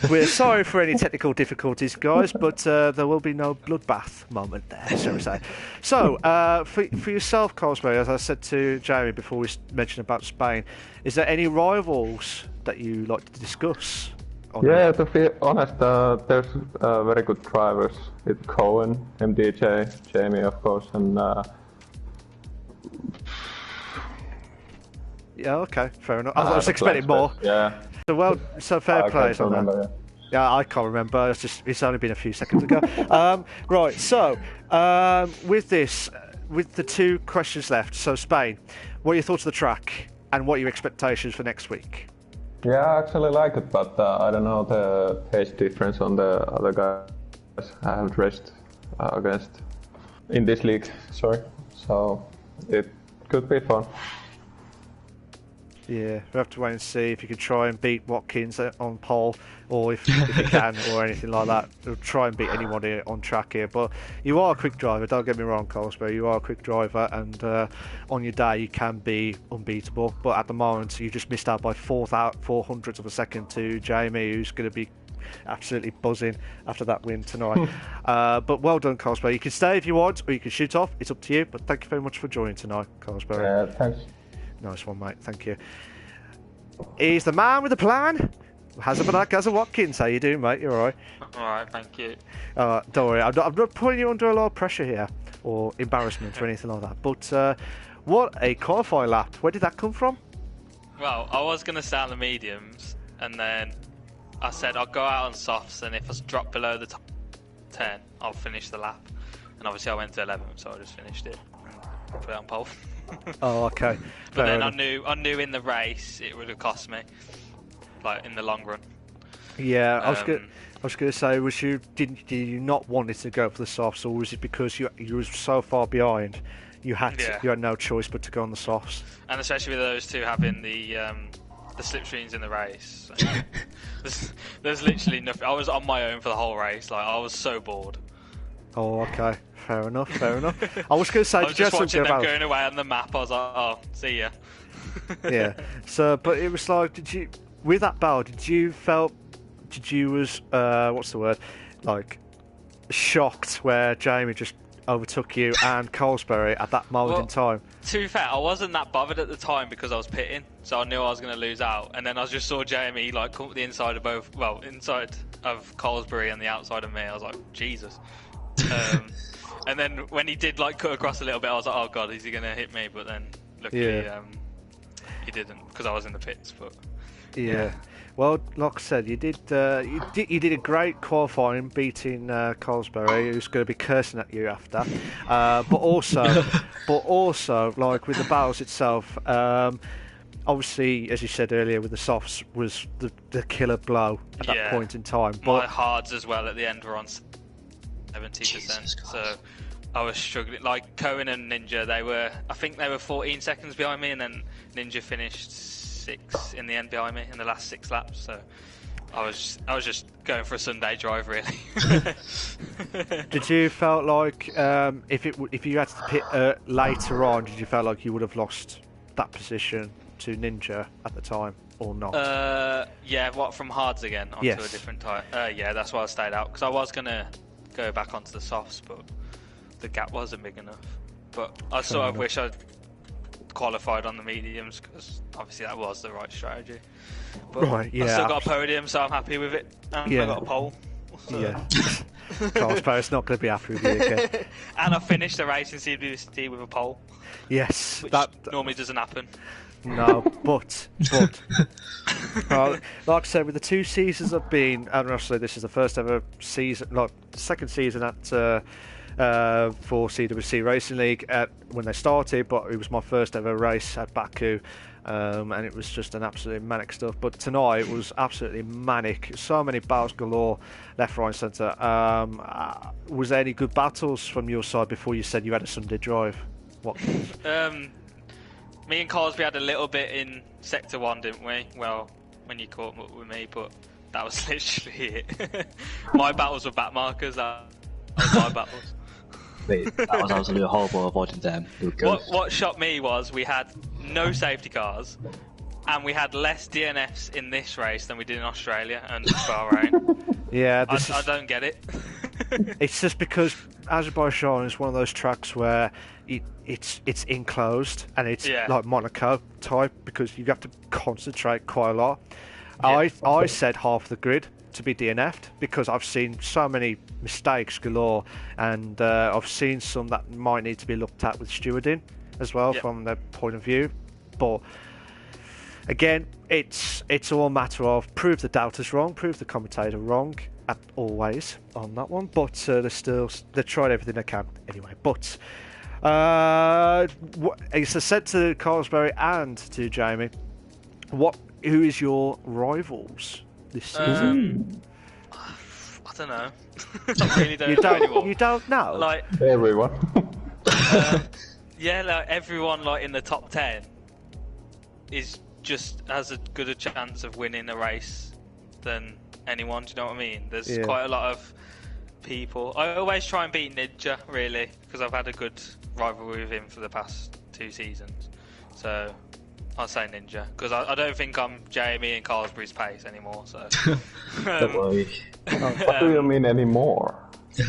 we're sorry for any technical difficulties, guys, but there will be no bloodbath moment there, shall we say? So for yourself, Carlsberg, as I said to Jamie before we mentioned about Spain, is there any rivals that you like to discuss? Yeah, to be honest, there's very good drivers. It's Cohen, MDJ, Jamie, of course, and yeah, okay, fair enough. I was expecting more. Yeah. So fair play on that. Yeah, I can't remember. It's only been a few seconds ago. Right. So with the two questions left. So Spain, what are your thoughts of the track, and what are your expectations for next week? Yeah, I actually like it, but I don't know the pace difference on the other guys I have raced against in this league. Sorry, so it could be fun. Yeah, we have to wait and see if you can try and beat Watkins on pole, or if you can, or anything like that. We'll try and beat anybody on track here. But you are a quick driver, don't get me wrong, Carlsberg. You are a quick driver, and on your day you can be unbeatable. But at the moment, you just missed out by 400ths of a second to Jamie, who's going to be absolutely buzzing after that win tonight. But well done, Carlsberg. You can stay if you want, or you can shoot off. It's up to you. But thank you very much for joining tonight, Carlsberg. Yeah, thanks. Nice one, mate. Thank you. He's the man with a plan. Hazza Watkins. How you doing, mate? You all right? All right, thank you. Don't worry. I'm not putting you under a lot of pressure here, or embarrassment, or anything like that. But what a qualifying lap. Where did that come from? Well, I was going to start on the mediums, and then I said I'll go out on softs, and if I drop below the top 10, I'll finish the lap. And obviously I went to 11, so I just finished it and put it on pole. Oh, okay. But then I knew in the race it would have cost me, like in the long run. Yeah, I was going to say, did you not want it to go for the softs, or was it because you were so far behind, you had no choice but to go on the softs? And especially with those two having the slipstreams in the race, there's literally nothing. I was on my own for the whole race. Like, I was so bored. Oh, okay, fair enough. I was going to say, I was just watching them going away on the map. I was like, oh, see ya. Yeah. So, but it was like, with that battle, did you was what's the word, like, shocked where Jamie just overtook you and Colesbury at that moment in time? To be fair, I wasn't that bothered at the time because I was pitting, so I knew I was going to lose out. And then I just saw Jamie like come up the inside of inside of Colesbury and the outside of me. I was like, Jesus. And then when he did like cut across a little bit, I was like, oh god, is he going to hit me? But then luckily he didn't, because I was in the pits. But yeah. Well, like I said, you did a great qualifying, beating Colesbury, who's going to be cursing at you after. But also, like with the battles itself, obviously, as you said earlier, with the softs was the killer blow at that point in time. But my hards as well at the end were on 70%, so I was struggling. Like Cohen and Ninja, I think they were 14 seconds behind me, and then Ninja finished 6 in the end behind me in the last 6 laps. So I was just going for a Sunday drive, really. Did you felt like if you had to pit later on, did you feel like you would have lost that position to Ninja at the time or not? Yeah, from hards again onto a different tyre. Yeah, that's why I stayed out, because I was gonna go back onto the softs, but the gap wasn't big enough. But I sort of wish I'd qualified on the mediums, because obviously that was the right strategy. But I still got a podium, so I'm happy with it. And I got a pole. So. Yeah. Carl's not going to be happy with you again. And I finished the race in CWC with a pole. Yes, which normally doesn't happen. No, but like I said, with the 2 seasons I've been, and obviously this is the first ever season, like second season at for CWC Racing League when they started, but it was my first ever race at Baku, and it was just an absolutely manic stuff. But tonight was absolutely manic. So many battles galore, left, right, and centre. Was there any good battles from your side before you said you had a Sunday drive? What? Me and Colesbury had a little bit in Sector 1, didn't we? Well, when you caught up with me, but that was literally it. My battles were back markers. That was my battles. Wait, that was absolutely horrible avoiding them. What shocked me was we had no safety cars, and we had less DNFs in this race than we did in Australia and Bahrain. Yeah, I don't get it. It's just because Azerbaijan is one of those tracks where it's enclosed, and it's like Monaco type, because you have to concentrate quite a lot. Yeah. I said half the grid to be DNF'd because I've seen so many mistakes galore, and I've seen some that might need to be looked at with stewarding as well from their point of view. But again, it's all a matter of prove the doubters wrong, prove the commentator wrong, always on that one. But they tried everything they can anyway. But as I said to Colesbury and to Jamie, who is your rivals this season? I don't know. I really don't know anyone. You don't know? Like everyone. Yeah, like everyone like in the top 10 is just as good a chance of winning a race than anyone. Do you know what I mean? There's quite a lot of people. I always try and beat Ninja, really, because I've had a good rivalry with him for the past 2 seasons. So I'll say Ninja, because I don't think I'm Jamie and Carlsbury's pace anymore. So don't worry. What do you mean anymore?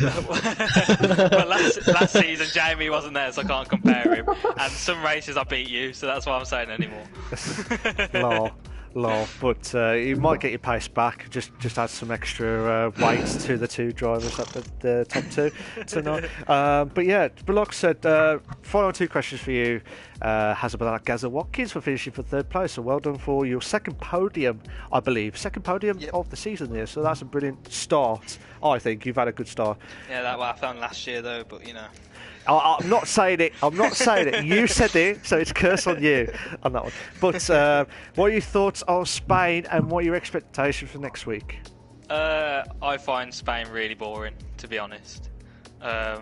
But last season Jamie wasn't there, so I can't compare him. And some races I beat you, so that's why I'm saying anymore. Lol. But you might get your pace back. Just add some extra weight to the 2 drivers at the top 2 tonight. But like I said, final 2 questions for you. Hazabala Gaza Watkins for finishing for 3rd place. So well done for your 2nd podium, I believe. 2nd podium of the season there. So that's a brilliant start. I think you've had a good start. Yeah, that's what I found last year though. But you know. I'm not saying it. You said it, so it's curse on you on that one. But what are your thoughts on Spain, and what are your expectations for next week? I find Spain really boring, to be honest. I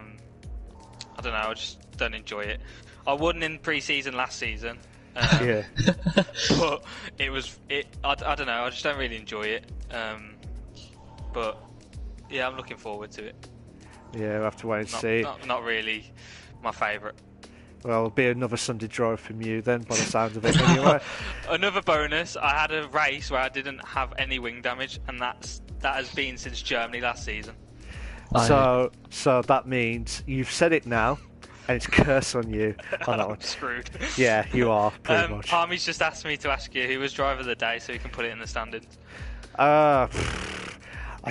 don't know, I just don't enjoy it. I won in pre-season last season. Yeah. But I don't know, I just don't really enjoy it. But yeah, I'm looking forward to it. Yeah, we'll have to wait and see. Not really my favourite. Well, it'll be another Sunday drive from you then, by the sound of it anyway. Another bonus, I had a race where I didn't have any wing damage, and that has been since Germany last season. So that means you've said it now, and it's curse on you on that one. Screwed. Yeah, you are, pretty much. Palmy's just asked me to ask you who was driver of the day so he can put it in the standings. I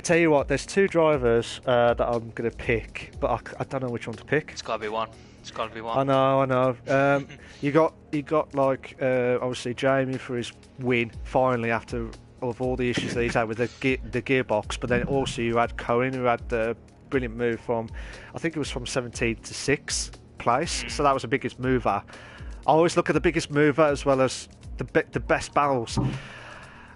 tell you what, there's two drivers that I'm going to pick, but I don't know which one to pick. It's got to be one. I know. You got like obviously Jamie for his win finally after all the issues that he's had with the gearbox, but then also you had Cohen who had the brilliant move from, I think it was from 17th to 6th place, so that was the biggest mover. I always look at the biggest mover as well as the best battles,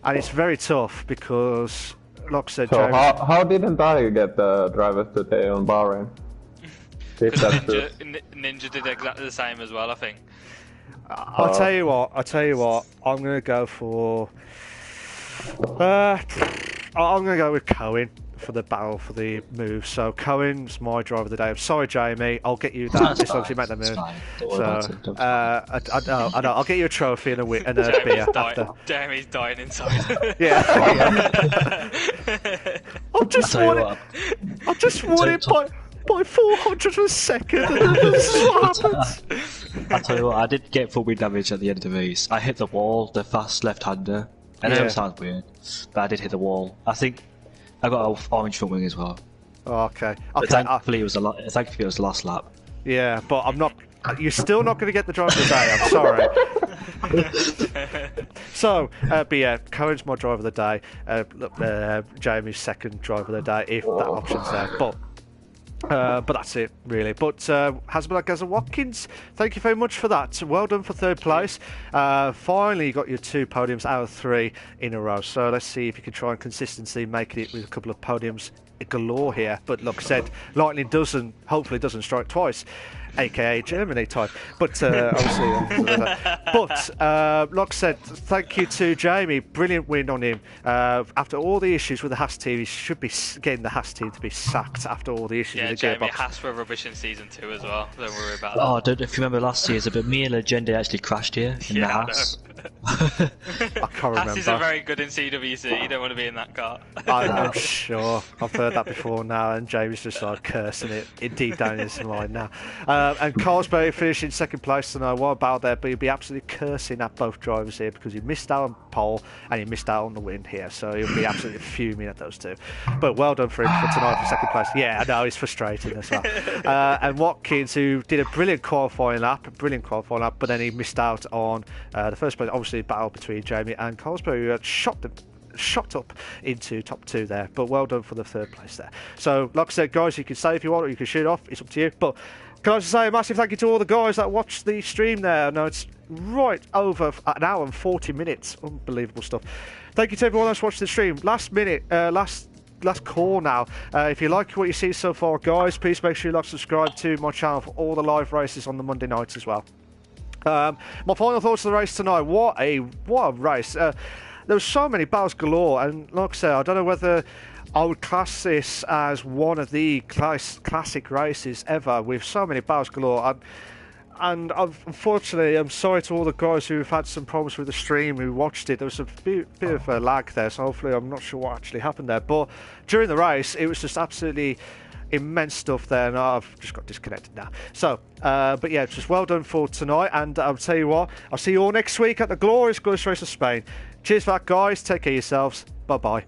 and it's very tough because, like I said, so Jamie, how didn't I get the driver today on Bahrain? Because Ninja did exactly the same as well, I think. I'll tell you what. I'm going to go for. I'm going to go with Cohen for the battle for the move. So Cohen's my driver of the day. I'm sorry, Jamie. I'll get you that as long as you make the move. So I know. I'll get you a trophy and a beer after. Jamie's dying inside. Yeah. I just won it by 400 a second, and this is what happens. I'll tell you what, I did get full wing damage at the end of the race. I hit the wall, the fast left-hander. I know it sounds weird, but I did hit the wall. I think I got an orange front wing as well. Okay. But thankfully, it was the last lap. Yeah, but I'm not. You're still not going to get the driver of the day. I'm sorry. So, but yeah, Cohen's my driver of the day. Jamie's second driver of the day, if that option's there. But that's it, really. But Hasbulla Watkins, thank you very much for that. Well done for third place. Finally, you got your 2 podiums out of 3 in a row. So let's see if you can try and consistently make it with a couple of podiums galore here. But like I said, lightning hopefully doesn't strike twice, aka Germany type. But obviously, like I said, thank you to Jamie. Brilliant win on him. After all the issues with the Haas team, he should be getting the Haas team to be sacked after all the issues with the Jamie, gearbox. Haas were rubbish in season 2 as well. Don't worry about that. Oh, I don't know if you remember last season, but me and Legende actually crashed here in the Haas. I can't remember. Haas isn't very good in CWC. You don't want to be in that car. I'm sure. I've heard that before now, and Jamie's just like cursing it deep down in his mind now. And Carlsberg finishing second place tonight. What about there? But he'll be absolutely cursing at both drivers here because he missed out on pole and he missed out on the win here. So he'll be absolutely fuming at those two. But well done for him for tonight for second place. Yeah, I know, it's frustrating as well. And Watkins, who did a brilliant qualifying lap, but then he missed out on the first place. Obviously, battle between Jamie and Carlsberg, who had shot up into top 2 there, but well done for the third place there. So like I said, guys, you can say if you want or you can shoot off, it's up to you. But can I just say a massive thank you to all the guys that watched the stream there. I know it's right over an hour and 40 minutes. Unbelievable stuff. Thank you to everyone that's watched the stream. Last call now. If you like what you see so far, guys, please make sure you subscribe to my channel for all the live races on the Monday nights as well. My final thoughts of the race tonight. What a race. There were so many battles galore, and like I said, I don't know whether I would class this as one of the classic races ever, with so many battles galore. And unfortunately, I'm sorry to all the guys who've had some problems with the stream who watched it. There was a bit of a lag there, so hopefully I'm not sure what actually happened there. But during the race, it was just absolutely immense stuff there, and I've just got disconnected now. So, but yeah, just well done for tonight, and I'll tell you what, I'll see you all next week at the glorious race of Spain. Cheers for that, guys. Take care of yourselves. Bye-bye.